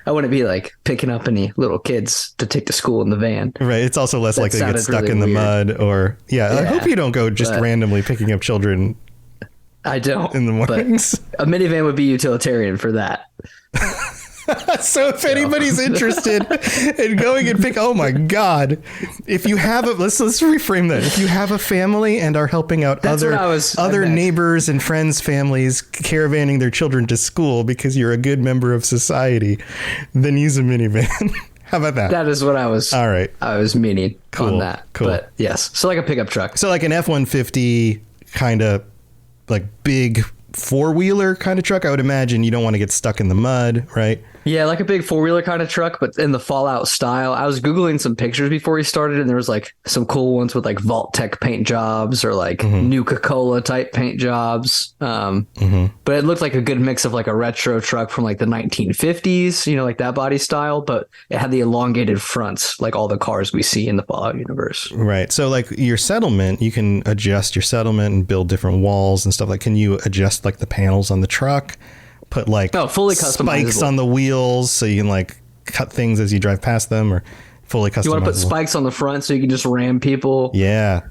I wouldn't be like picking up any little kids to take to school in the van. Right. It's also less likely to get stuck really in the mud or, I hope you don't go just randomly picking up children. I don't. In the mornings. A minivan would be utilitarian for that. So if anybody's interested in going and oh my God, if you have let's reframe that. If you have a family and are helping out other neighbors and friends' families caravanning their children to school because you're a good member of society, then use a minivan. How about that? That is what I was. All right. I was meaning on that. Cool. But yes. So like a pickup truck. So like an F-150 kind of like big 4-wheeler kind of truck. I would imagine you don't want to get stuck in the mud, right? Yeah, like a big 4-wheeler kind of truck, but in the Fallout style. I was Googling some pictures before we started, and there was like some cool ones with like Vault Tech paint jobs or like Nuka-Cola type paint jobs. But it looked like a good mix of like a retro truck from like the 1950s, like that body style, but it had the elongated fronts, like all the cars we see in the Fallout universe. Right. So like your settlement, you can adjust your settlement and build different walls and stuff. Like, can you adjust like the panels on the truck? Put like fully spikes on the wheels so you can like cut things as you drive past them, or fully customizable. You want to put spikes on the front so you can just ram people. Yeah.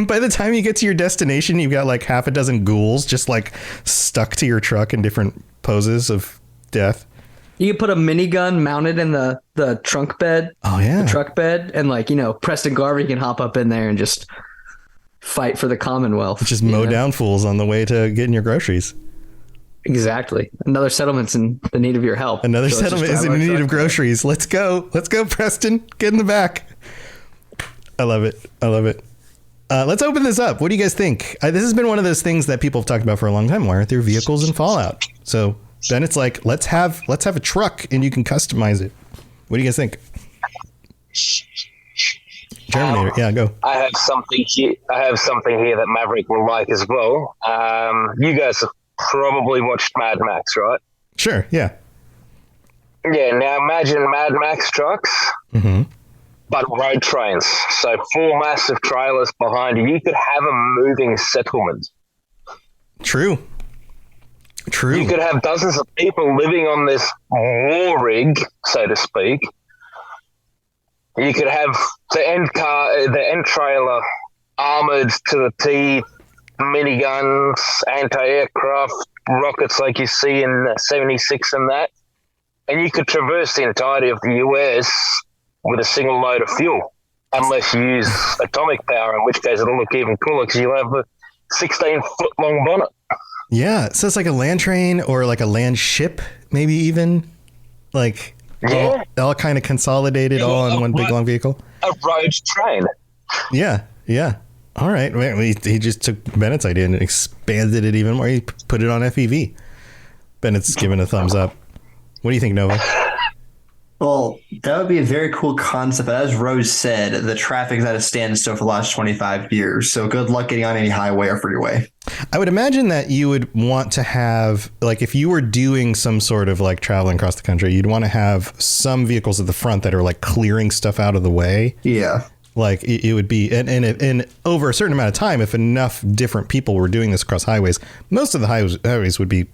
By the time you get to your destination, you've got like half a dozen ghouls just like stuck to your truck in different poses of death. You can put a minigun mounted in the trunk bed. Oh yeah. The truck bed. And like, Preston Garvey can hop up in there and just fight for the Commonwealth. Just mow down fools on the way to getting your groceries. Exactly. Another settlement's in the need of your help. Another settlement is in need of groceries. Let's go, Preston. Get in the back. I love it. Let's open this up. What do you guys think? This has been one of those things that people have talked about for a long time. Why aren't there vehicles in Fallout? So then it's like, let's have a truck and you can customize it. What do you guys think? Terminator. Yeah, go. I have something here that Maverick will like as well. You guys have probably watched Mad Max, right? Sure, yeah. Yeah, now imagine Mad Max trucks, but road trains. So 4 massive trailers behind you. You could have a moving settlement. True. You could have dozens of people living on this war rig, so to speak. You could have the end trailer armored to the teeth, miniguns, anti-aircraft rockets like you see in 76 and that. And you could traverse the entirety of the US with a single load of fuel, unless you use atomic power, in which case it'll look even cooler because you'll have a 16-foot long bonnet. Yeah, so it's like a land train or like a land ship, maybe even. Like all kind of consolidated all in one big long vehicle. A road train. Yeah. All right. He just took Bennett's idea and expanded it even more. He put it on FEV. Bennett's giving a thumbs up. What do you think, Nova? Well, that would be a very cool concept. But as Rose said, the traffic is at a standstill for the last 25 years. So good luck getting on any highway or freeway. I would imagine that you would want to have, like, if you were doing some sort of like traveling across the country, you'd want to have some vehicles at the front that are like clearing stuff out of the way. Yeah. Like it would be, and over a certain amount of time, if enough different people were doing this across highways, most of the highways would be,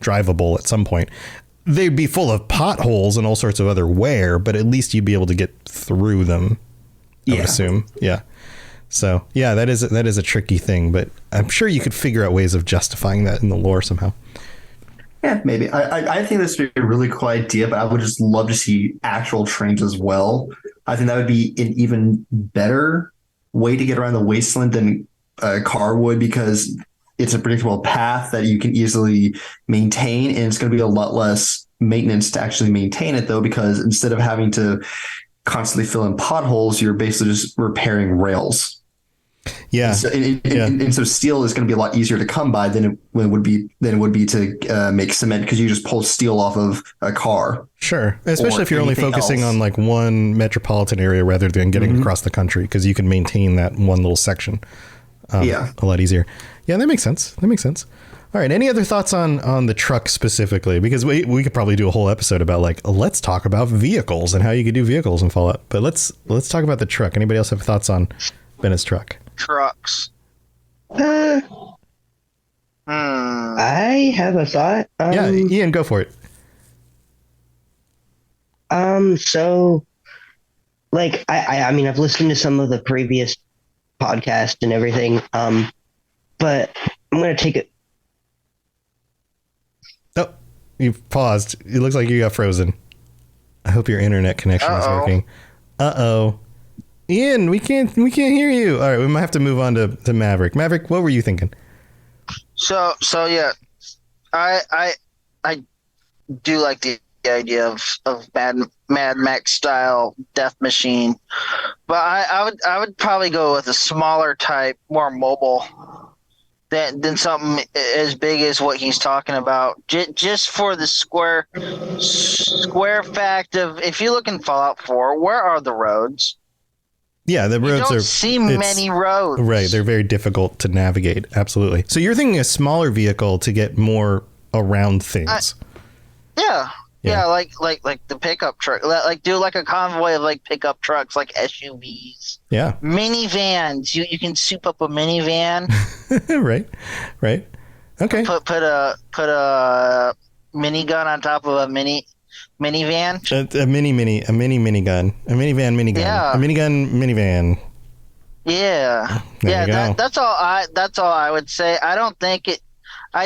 drivable at some point. They'd be full of potholes and all sorts of other wear, but at least you'd be able to get through them. I would assume. Yeah. So yeah, that is a tricky thing, but I'm sure you could figure out ways of justifying that in the lore somehow. Yeah, maybe. I think this would be a really cool idea, but I would just love to see actual trains as well. I think that would be an even better way to get around the wasteland than a car would, because it's a predictable path that you can easily maintain, and it's going to be a lot less maintenance to actually maintain it, though, because instead of having to constantly fill in potholes, you're basically just repairing rails. Yeah. And so steel is going to be a lot easier to come by than it would be to make cement, because you just pull steel off of a car. Sure. Especially if you're only focusing on like one metropolitan area rather than getting across the country, because you can maintain that one little section a lot easier. Yeah, that makes sense. All right. Any other thoughts on the truck specifically? Because we could probably do a whole episode about like, let's talk about vehicles and how you could do vehicles in Fallout. But let's talk about the truck. Anybody else have thoughts on Bennett's truck? Trucks. I have a thought. Yeah, Ian, go for it. So, like, I mean, I've listened to some of the previous podcasts and everything. But I'm gonna take it. Oh, you've paused. It looks like you got frozen. I hope your internet connection is working. Uh-oh. Ian, we can't hear you. All right, we might have to move on to Maverick. Maverick, what were you thinking? So yeah, I do like the idea of Mad Max style death machine, but I would probably go with a smaller type, more mobile than something as big as what he's talking about. Just for the square fact of, if you look in Fallout 4, where are the roads? Yeah, the roads you don't see many roads. Right, they're very difficult to navigate. Absolutely. So you're thinking a smaller vehicle to get more around things. Yeah, like the pickup truck. Like do like a convoy of like pickup trucks, like SUVs. Yeah. Minivans. You can soup up a minivan. Right. Okay. Put a minigun on top of a minivan. A minigun. A minivan. Yeah. A minivan. Yeah. That's all I would say. I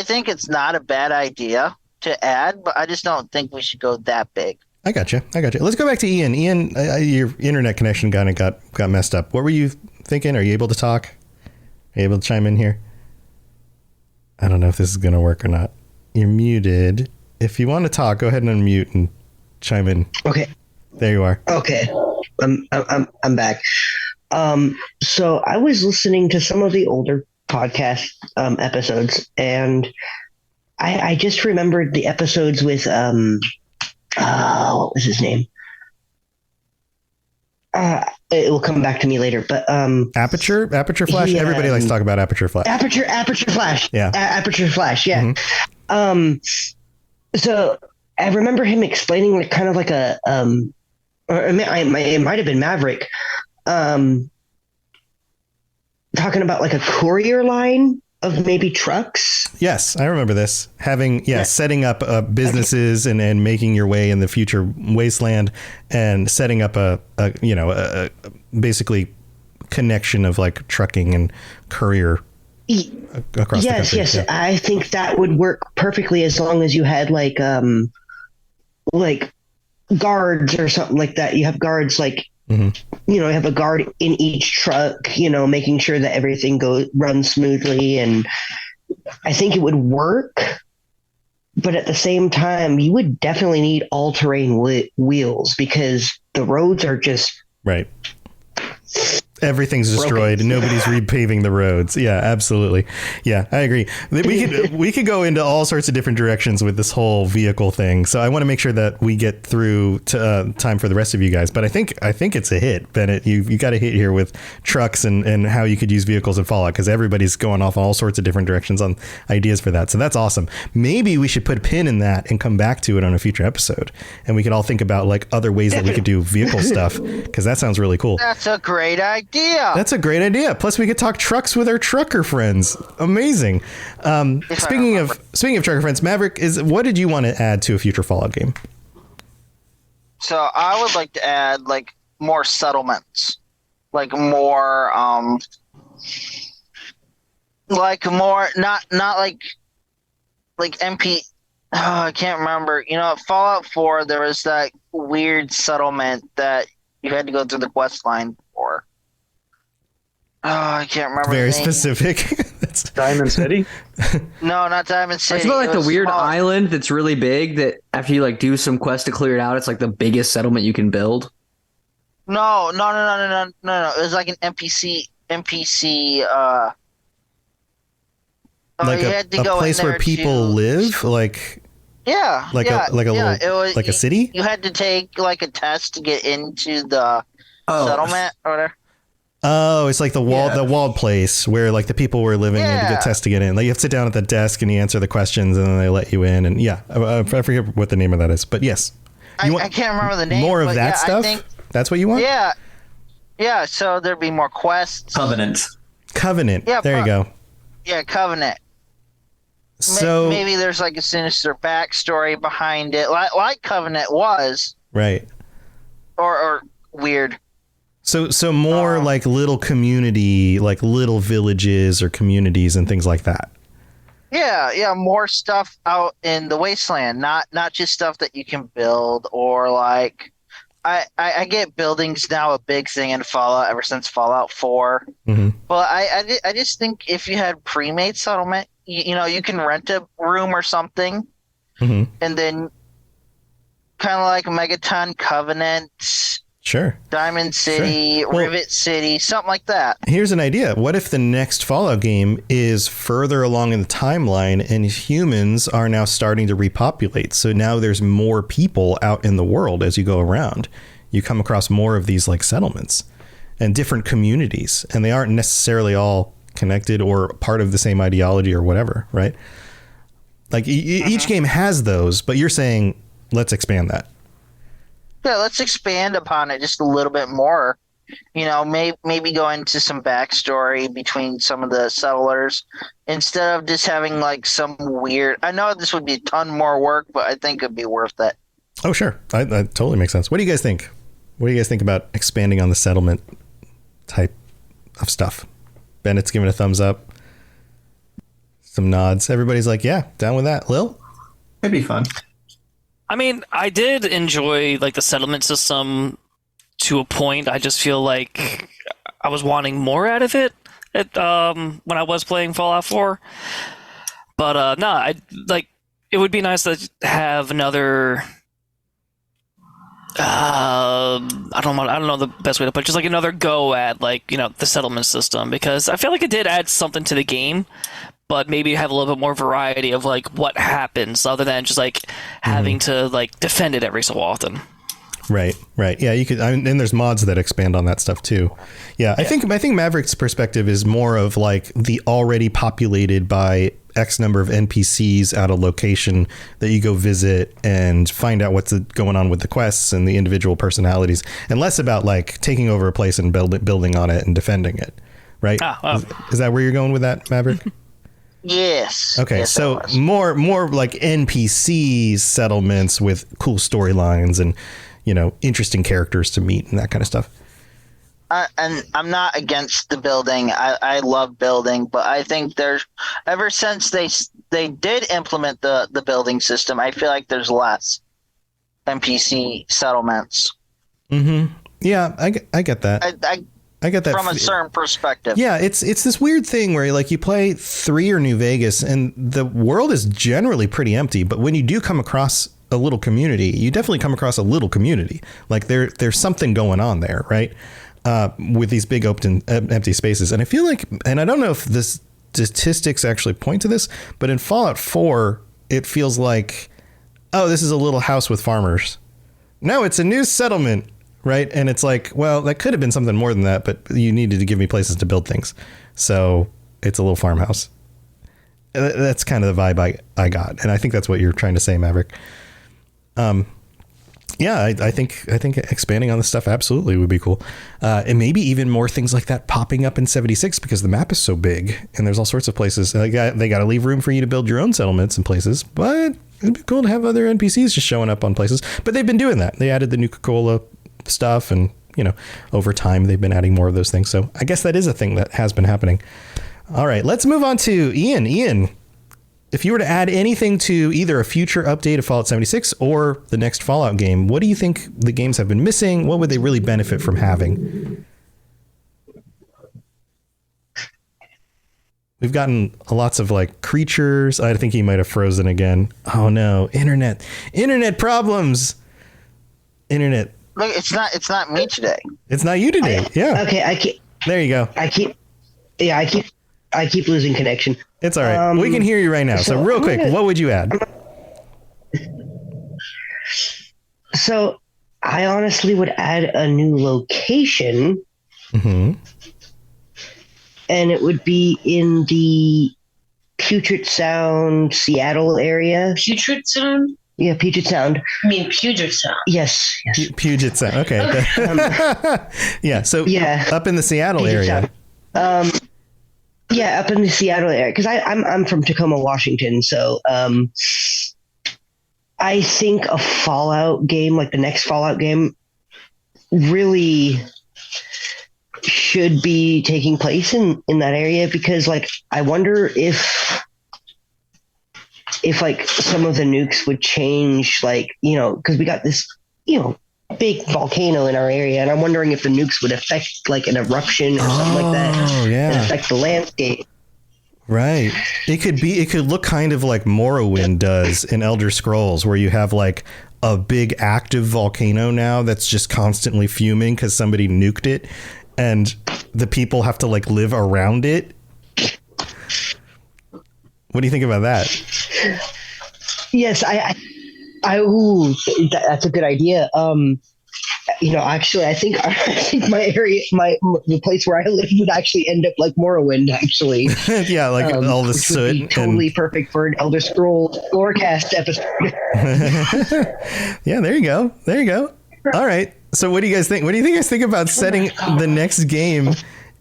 think it's not a bad idea to add, but I just don't think we should go that big. I got you. Let's go back to Ian. Ian, your internet connection kind of got messed up. What were you thinking? Are you able to talk? Are you able to chime in here? I don't know if this is going to work or not. You're muted. If you want to talk, go ahead and unmute and chime in. Okay. There you are. Okay. I'm back. So I was listening to some of the older podcast episodes, and I just remembered the episodes with what was his name? It will come back to me later, but Aperture Flash. Everybody likes to talk about Aperture Flash. Aperture Flash. Yeah. Aperture Flash. Yeah. Mm-hmm. So I remember him explaining like kind of like a or it might have been Maverick, talking about like a courier line of maybe trucks. Yes, I remember this. Setting up businesses and making your way in the future wasteland, and setting up a basically connection of like trucking and courier across the country. Yes. Yeah. I think that would work perfectly as long as you had like guards or something like that. You have guards like. Mm-hmm. You have a guard in each truck, making sure that everything runs smoothly. And I think it would work. But at the same time, you would definitely need all-terrain wheels because the roads are just... Right. Everything's destroyed. Nobody's repaving the roads. Yeah, absolutely. Yeah, I agree. We could go into all sorts of different directions with this whole vehicle thing. So I want to make sure that we get through to time for the rest of you guys. But I think it's a hit, Bennett. You got a hit here with trucks and how you could use vehicles in Fallout, because everybody's going off all sorts of different directions on ideas for that. So that's awesome. Maybe we should put a pin in that and come back to it on a future episode, and we could all think about like other ways that we could do vehicle stuff, because that sounds really cool. That's a great idea. That's a great idea. Plus, we could talk trucks with our trucker friends. Amazing. Speaking of trucker friends, Maverick, what did you want to add to a future Fallout game? So I would like to add like more settlements, like more, not like MP. I can't remember. At Fallout 4, there was that weird settlement that you had to go through the quest line for. Oh, I can't remember. Very specific. That's Diamond City? No, not Diamond City. It's about like the weird island that's really big that after you like do some quest to clear it out, it's like the biggest settlement you can build. No. It was like an NPC. Like a place where people live, like. Yeah. Like a city. You had to take like a test to get into the settlement or whatever. Oh, it's like the walled place where like the people were living and you get tests to get in. Like you have to sit down at the desk and you answer the questions and then they let you in. And I forget what the name of that is, but yes. I can't remember the name. More of that stuff? That's what you want? Yeah. Yeah, so there'd be more quests. Covenant. Yeah, there you go. Yeah, Covenant. So maybe there's like a sinister backstory behind it, like Covenant was, right. or weird. So more like little community, like little villages or communities and things like that. Yeah, more stuff out in the wasteland, not just stuff that you can build or like. I get buildings now a big thing in Fallout ever since Fallout 4. Mm-hmm. But I just think if you had pre-made settlement, you can rent a room or something, Mm-hmm. and then kind of like Megaton, Covenant, Sure. Diamond City, Sure. Well, Rivet City, something like that. Here's an idea. What if the next Fallout game is further along in the timeline and humans are now starting to repopulate? So now there's more people out in the world as you go around. You come across more of these like settlements and different communities, and they aren't necessarily all connected or part of the same ideology or whatever, right? Like each game has those, but you're saying let's expand that. Yeah, let's expand upon it just a little bit more. Maybe go into some backstory between some of the settlers instead of just having like some weird. I know this would be a ton more work, but I think it'd be worth it. Oh, sure. That totally makes sense. What do you guys think? What do you guys think about expanding on the settlement type of stuff? Bennett's giving a thumbs up. Some nods. Everybody's like, yeah, down with that. Lil? It'd be fun. I mean, I did enjoy like the settlement system to a point. I just feel like I was wanting more out of it when I was playing Fallout 4. But no, it would be nice to have another. I don't know the best way to put it. Just like another go at the settlement system, because I feel like it did add something to the game. But maybe have a little bit more variety of like what happens other than just like having to like defend it every so often. Right. Yeah, you could, and there's mods that expand on that stuff too. Yeah, I think Maverick's perspective is more of like the already populated by X number of NPCs at a location that you go visit and find out what's going on with the quests and the individual personalities, and less about like taking over a place and building on it and defending it. Right? Is that where you're going with that, Maverick? Yes. Okay, yes, so more like NPC settlements with cool storylines and interesting characters to meet and that kind of stuff. And I'm not against the building. I love building, but I think there's ever since they did implement the building system, I feel like there's less NPC settlements. Mm-hmm. Yeah, I get that. I get that from a certain perspective. Yeah, it's this weird thing where like you play 3 or New Vegas and the world is generally pretty empty, but when you do come across a little community, you definitely come across a little community. Like there's something going on there, right? With these big open empty spaces. And I feel like, and I don't know if the statistics actually point to this, but in Fallout 4, it feels like, oh, this is a little house with farmers. No, it's a new settlement. Right. And it's like, well, that could have been something more than that, but you needed to give me places to build things. So it's a little farmhouse. That's kind of the vibe I got. And I think that's what you're trying to say, Maverick. Yeah, I think expanding on this stuff absolutely would be cool. And maybe even more things like that popping up in 76 because the map is so big and there's all sorts of places. They got to leave room for you to build your own settlements and places. But it'd be cool to have other NPCs just showing up on places. But they've been doing that. They added the Nuka-Cola stuff and over time they've been adding more of those things, so I guess that is a thing that has been happening. All right, let's move on to Ian, if you were to add anything to either a future update of Fallout 76 or the next Fallout game, what do you think the games have been missing? What would they really benefit from having? We've gotten lots of like creatures. I think he might have frozen again. Oh no, internet problems. Internet. Look, it's not me today. It's not you today. Yeah. Okay, There you go. I keep losing connection. It's all right. We can hear you right now. So real quick, what would you add? So I honestly would add a new location. Mm-hmm. And it would be in the Puget Sound, Seattle area. Puget Sound? Yeah, Puget Sound. I mean, Puget Sound. Yes. Puget Sound. Okay. Yeah. So yeah, up in the Seattle Puget area. Sound. Yeah, up in the Seattle area, because I'm from Tacoma, Washington. So I think a Fallout game, like the next Fallout game, really should be taking place in that area, because like I wonder if like some of the nukes would change, like, you know, because we got this, you know, big volcano in our area, and I'm wondering if the nukes would affect like an eruption or something like that. Oh, yeah. And affect the landscape. Right. It could look kind of like Morrowind does in Elder Scrolls, where you have like a big active volcano now that's just constantly fuming because somebody nuked it, and the people have to like live around it. What do you think about that? Yes, ooh, that's a good idea. You know, actually, I think my area, the place where I live would actually end up like Morrowind, actually. Yeah, like all the soot. Would be totally perfect for an Elder Scrolls Lorecast episode. Yeah, there you go. There you go. All right. So what do you guys think? What do you guys think about setting the next game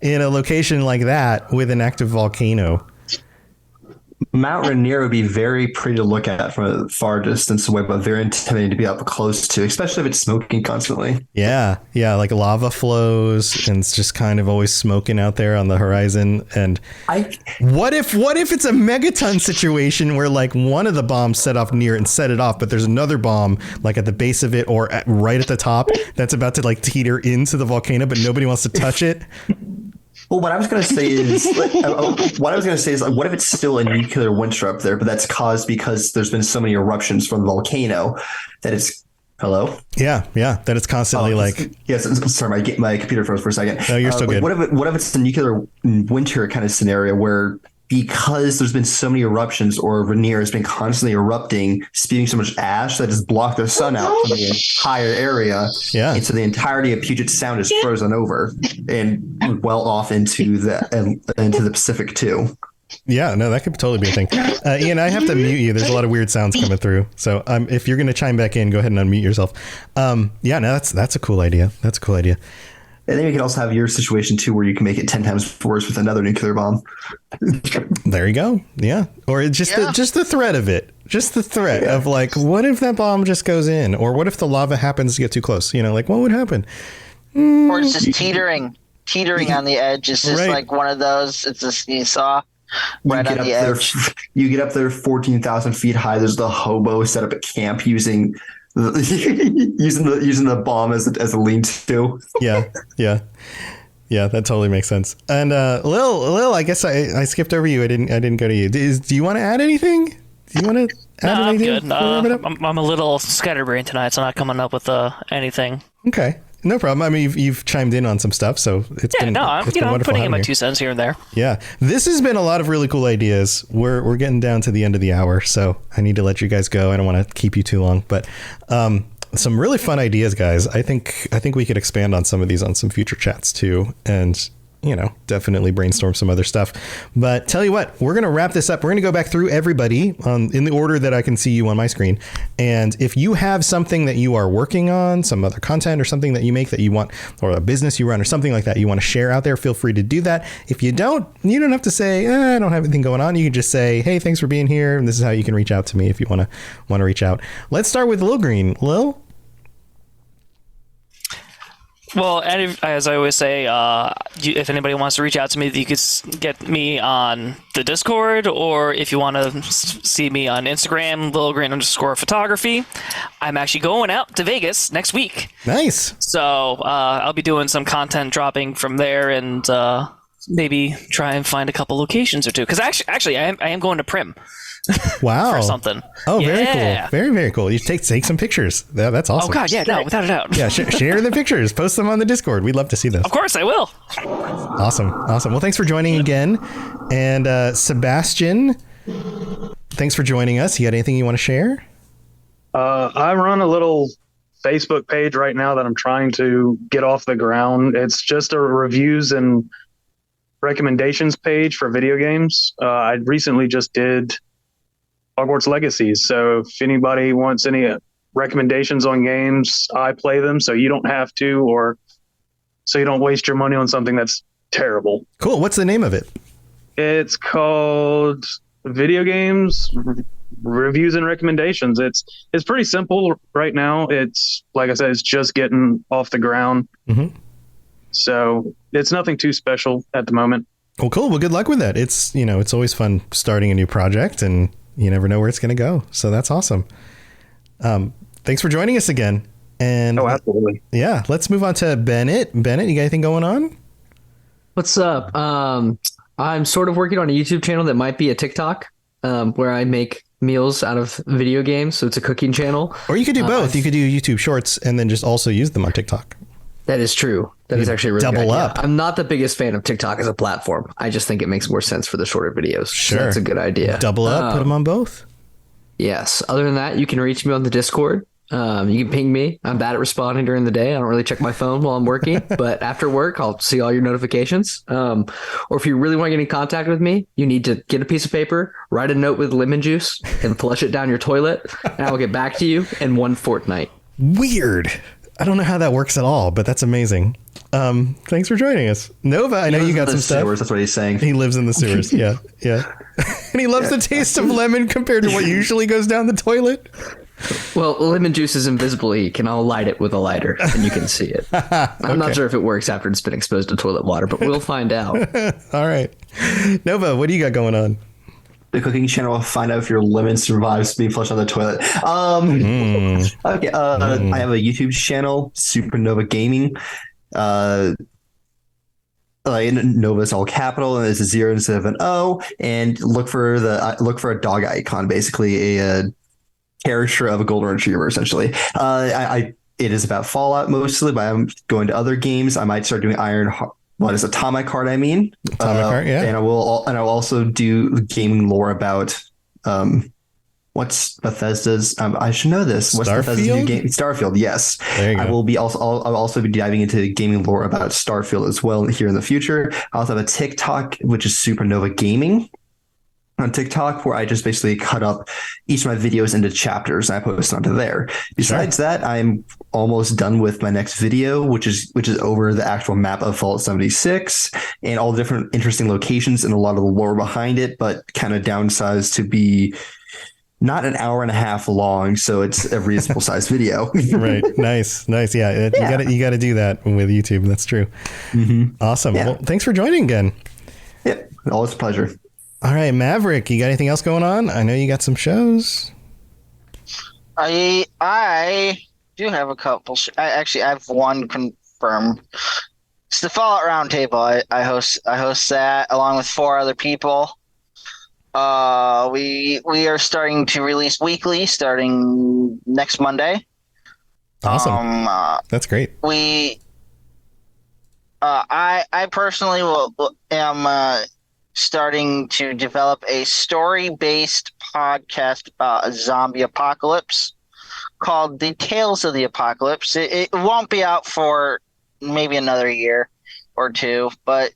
in a location like that with an active volcano? Mount Rainier would be very pretty to look at from a far distance away, but very intimidating to be up close to, especially if it's smoking constantly. Yeah, like lava flows, and it's just kind of always smoking out there on the horizon. And what if it's a megaton situation where like one of the bombs set off near and set it off, but there's another bomb like at the base of it or right at the top that's about to like teeter into the volcano, but nobody wants to touch it. Well, what I was going to say is, what if it's still a nuclear winter up there, but that's caused because there's been so many eruptions from the volcano that it's hello. Yeah, that it's constantly yes. Sorry, my computer froze for a second. No, you're still good. What if it's a nuclear winter kind of scenario where, because there's been so many eruptions, or Rainier has been constantly erupting, spewing so much ash that has blocked the sun out from the entire area. Yeah. And so the entirety of Puget Sound is frozen over and well off into the Pacific too. Yeah, no, that could totally be a thing. Ian, I have to mute you. There's a lot of weird sounds coming through. So if you're going to chime back in, go ahead and unmute yourself. Yeah, no, that's a cool idea. That's a cool idea. And then you can also have your situation too, where you can make it 10 times worse with another nuclear bomb. There you go. Yeah. Or just the threat of it. Just the threat of like, what if that bomb just goes in? Or what if the lava happens to get too close? You know, like what would happen? Or it's just teetering on the edge. It's just like one of those. It's a seesaw right on the edge. You get up there 14,000 feet high. There's the hobo set up at camp using the bomb as a lean-to. Yeah, that totally makes sense. And Lil, I guess I skipped over you. I didn't go to you. Do you want to add anything? Do you want to add anything? I'm good. I'm a little scatterbrained tonight, so I'm not coming up with anything. Okay. No problem. I mean, you've chimed in on some stuff, so it's been wonderful. I'm putting in my here. 2 cents here and there. Yeah, this has been a lot of really cool ideas. We're getting down to the end of the hour, so I need to let you guys go. I don't want to keep you too long, but some really fun ideas, guys. I think we could expand on some of these on some future chats too, and definitely brainstorm some other stuff. But tell you what, we're going to wrap this up. We're going to go back through everybody in the order that I can see you on my screen. And if you have something that you are working on, some other content or something that you make that you want, or a business you run or something like that you want to share out there, feel free to do that. If you don't have to say, I don't have anything going on. You can just say, hey, thanks for being here. And this is how you can reach out to me if you want to reach out. Let's start with Lil Green. Lil? Well, as I always say, if anybody wants to reach out to me, you could get me on the Discord, or if you want to see me on Instagram, _photography. I'm actually going out to Vegas next week. Nice. So I'll be doing some content dropping from there, and maybe try and find a couple locations or two. Because actually, I am going to Prim. Wow. For something. Oh, very cool. Very, very cool. You take some pictures. That's awesome. Oh, God, yeah, no, without a doubt. Yeah, share the pictures. Post them on the Discord. We'd love to see those. Of course, I will. Awesome. Well, thanks for joining again. And Sebastian, thanks for joining us. You got anything you want to share? I run a little Facebook page right now that I'm trying to get off the ground. It's just a reviews and recommendations page for video games. I recently just did Hogwarts Legacies. So if anybody wants any recommendations on games, I play them so you don't have to, or so you don't waste your money on something that's terrible. Cool. What's the name of it? It's called Video Games Reviews and Recommendations. It's pretty simple right now. It's like I said, it's just getting off the ground. Mm-hmm. So it's nothing too special at the moment. Well, cool. Well, good luck with that. It's, it's always fun starting a new project, and you never know where it's going to go. So that's awesome. Thanks for joining us again. And absolutely. Yeah, let's move on to Bennett. Bennett, you got anything going on? What's up? I'm sort of working on a YouTube channel that might be a TikTok, where I make meals out of video games. So it's a cooking channel. Or you could do both. You could do YouTube Shorts and then just also use them on TikTok. That is true. That is actually a really double good idea. up. I'm not the biggest fan of TikTok as a platform. I just think it makes more sense for the shorter videos. Sure. So that's a good idea. Double up, put them on both. Yes. Other than that, you can reach me on the Discord. You can ping me. I'm bad at responding during the day. I don't really check my phone while I'm working, but after work, I'll see all your notifications. Or if you really want to get in contact with me, you need to get a piece of paper, write a note with lemon juice, and flush it down your toilet, and I will get back to you in one fortnight. Weird. I don't know how that works at all, but that's amazing. Thanks for joining us. Nova, I know you got some stuff. Sewers, that's what he's saying. He lives in the sewers. Yeah. And he loves the taste of lemon compared to what usually goes down the toilet. Well, lemon juice is invisible ink, and I'll light it with a lighter, and you can see it. I'm not sure if it works after it's been exposed to toilet water, but we'll find out. All right. Nova, what do you got going on? The cooking channel will find out if your lemon survives being flushed on the toilet. Okay. I have a YouTube channel, Supernova Gaming. Nova's all capital, and it's a 0 instead of an O. And look for a dog icon, basically a character of a golden retriever, essentially. It is about Fallout mostly, but I'm going to other games. I might start doing Atomic Heart. Atomic Heart, yeah. And I will also do gaming lore about what's Bethesda's. I should know this. What's Bethesda's new game? Starfield. Yes. There you go. I'll also be diving into gaming lore about Starfield as well here in the future. I also have a TikTok, which is Supernova Gaming on TikTok, where I just basically cut up each of my videos into chapters and I post onto there. Besides that, I'm almost done with my next video, which is over the actual map of Fallout 76 and all the different interesting locations and a lot of the lore behind it, but kind of downsized to be not an hour and a half long, so it's a reasonable sized video. Right. Nice. Yeah. You got to do that with YouTube. That's true. Mm-hmm. Awesome. Yeah. Well, thanks for joining again. Yep. Always a pleasure. All right, Maverick, you got anything else going on? I know you got some shows. I do have a couple. I have one confirmed. It's the Fallout Roundtable. I host that along with 4 other people. We are starting to release weekly starting next Monday. Awesome. That's great. I personally am starting to develop a story-based podcast about a zombie apocalypse called The Tales of the Apocalypse. It won't be out for maybe another year or two, but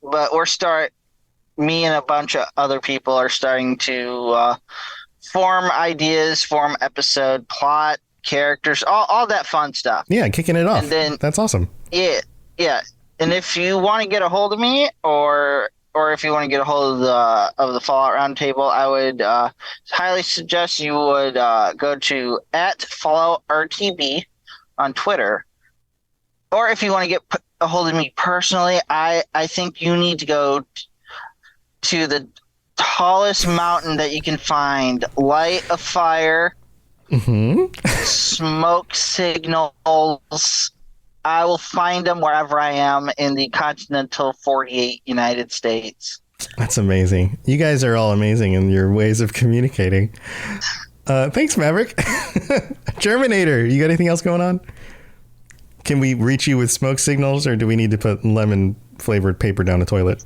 me and a bunch of other people are starting to form ideas, form episode, plot, characters, all that fun stuff. Yeah, kicking it off. And then, that's awesome. Yeah. And if you want to get a hold of me or if you want to get a hold of the Fallout Roundtable, I would highly suggest you would go to @FalloutRTB on Twitter. Or if you want to get a hold of me personally, I think you need to go to the tallest mountain that you can find, light a fire, smoke signals. I will find them wherever I am in the continental 48 United States. That's amazing. You guys are all amazing in your ways of communicating. Thanks, Maverick. Germinator, you got anything else going on? Can we reach you with smoke signals, or do we need to put lemon-flavored paper down a toilet?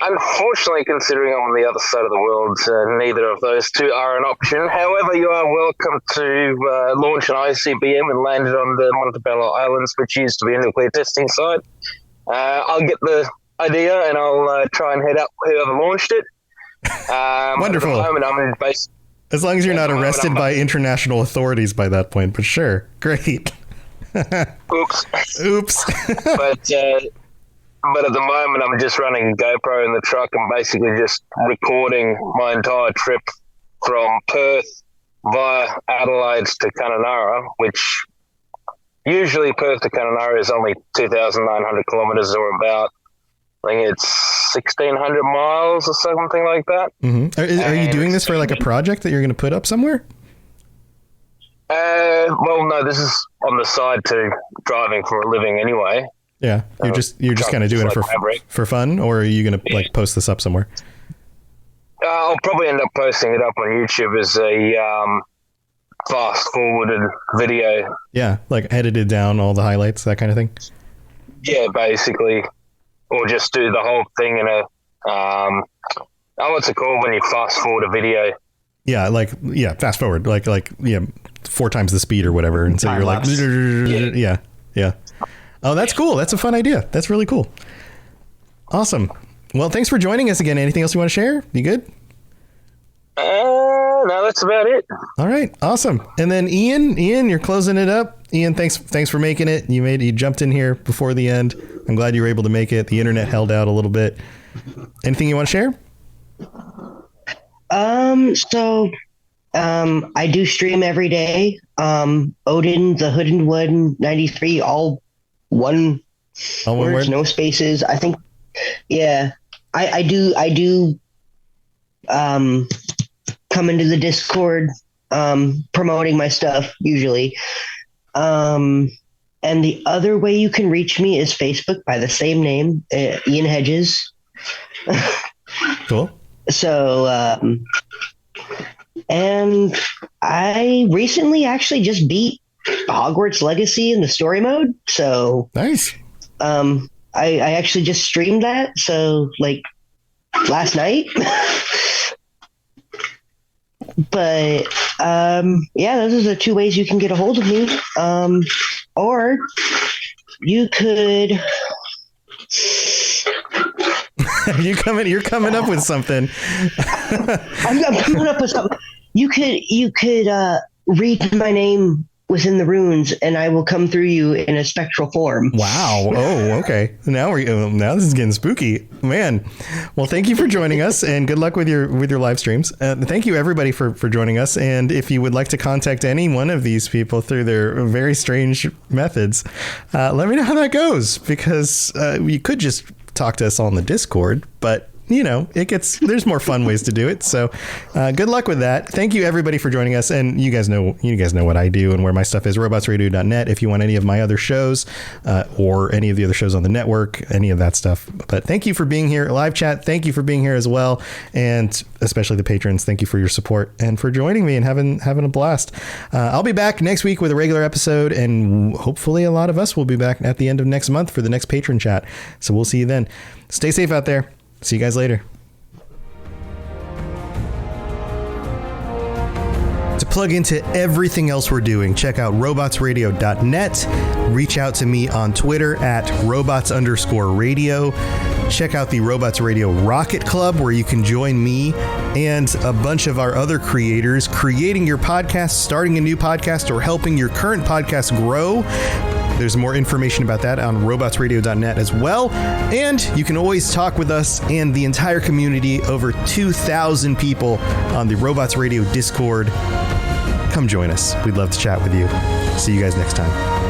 Unfortunately, considering I'm on the other side of the world, neither of those two are an option. However, you are welcome to launch an ICBM and land it on the Montebello Islands, which used to be a nuclear testing site. I'll get the idea and I'll try and head up whoever launched it. Wonderful. At the moment, I'm in base. As long as you're not arrested by international authorities by that point, but sure. Great. Oops. Oops. But But at the moment, I'm just running a GoPro in the truck and basically just recording my entire trip from Perth via Adelaide to Kununurra, which usually Perth to Kununurra is only 2,900 kilometres, or about, I think it's 1,600 miles or something like that. Mm-hmm. Are you doing this for like a project that you're going to put up somewhere? Well, no, this is on the side to driving for a living anyway. Yeah, you're just kind of doing it for fun, or are you going to like post this up somewhere? I'll probably end up posting it up on YouTube as a fast forwarded video. Yeah, like edited down all the highlights, that kind of thing. Yeah, basically, or just do the whole thing in a what's it called when you fast forward a video? Yeah, fast forward, like 4 times the speed or whatever, and so you're like, yeah. Oh, that's cool. That's a fun idea. That's really cool. Awesome. Well, thanks for joining us again. Anything else you want to share? You good? No, that's about it. All right. Awesome. And then Ian, you're closing it up. Ian, thanks for making it. You jumped in here before the end. I'm glad you were able to make it. The internet held out a little bit. Anything you want to share? I do stream every day. Odin, the Hood and Wood 93, all one words, no spaces. I think, yeah, I do come into the Discord, promoting my stuff usually. And the other way you can reach me is Facebook by the same name, Ian Hedges. Cool. So, and I recently actually just beat Hogwarts Legacy in the story mode. So nice. I actually just streamed that. So like last night, but, yeah, those are the 2 ways you can get a hold of me. Or you could, you're coming up with something. I'm coming up with something. You could read my name within the runes, and I will come through you in a spectral form. Wow. Oh, okay. Now this is getting spooky, man. Well, thank you for joining us, and good luck with your live streams. Thank you everybody for joining us. And if you would like to contact any one of these people through their very strange methods, let me know how that goes, because you could just talk to us on the Discord, but there's more fun ways to do it. So good luck with that. Thank you everybody for joining us. And you guys know what I do and where my stuff is, robotsradio.net. If you want any of my other shows or any of the other shows on the network, any of that stuff. But thank you for being here. Live chat, thank you for being here as well. And especially the patrons, thank you for your support and for joining me and having a blast. I'll be back next week with a regular episode, and hopefully a lot of us will be back at the end of next month for the next patron chat. So we'll see you then. Stay safe out there. See you guys later. To plug into everything else we're doing, check out robotsradio.net. Reach out to me on Twitter at robots_radio. Check out the Robots Radio Rocket Club, where you can join me and a bunch of our other creators creating your podcast, starting a new podcast, or helping your current podcast grow. There's more information about that on robotsradio.net as well. And you can always talk with us and the entire community, over 2,000 people on the Robots Radio Discord. Come join us. We'd love to chat with you. See you guys next time.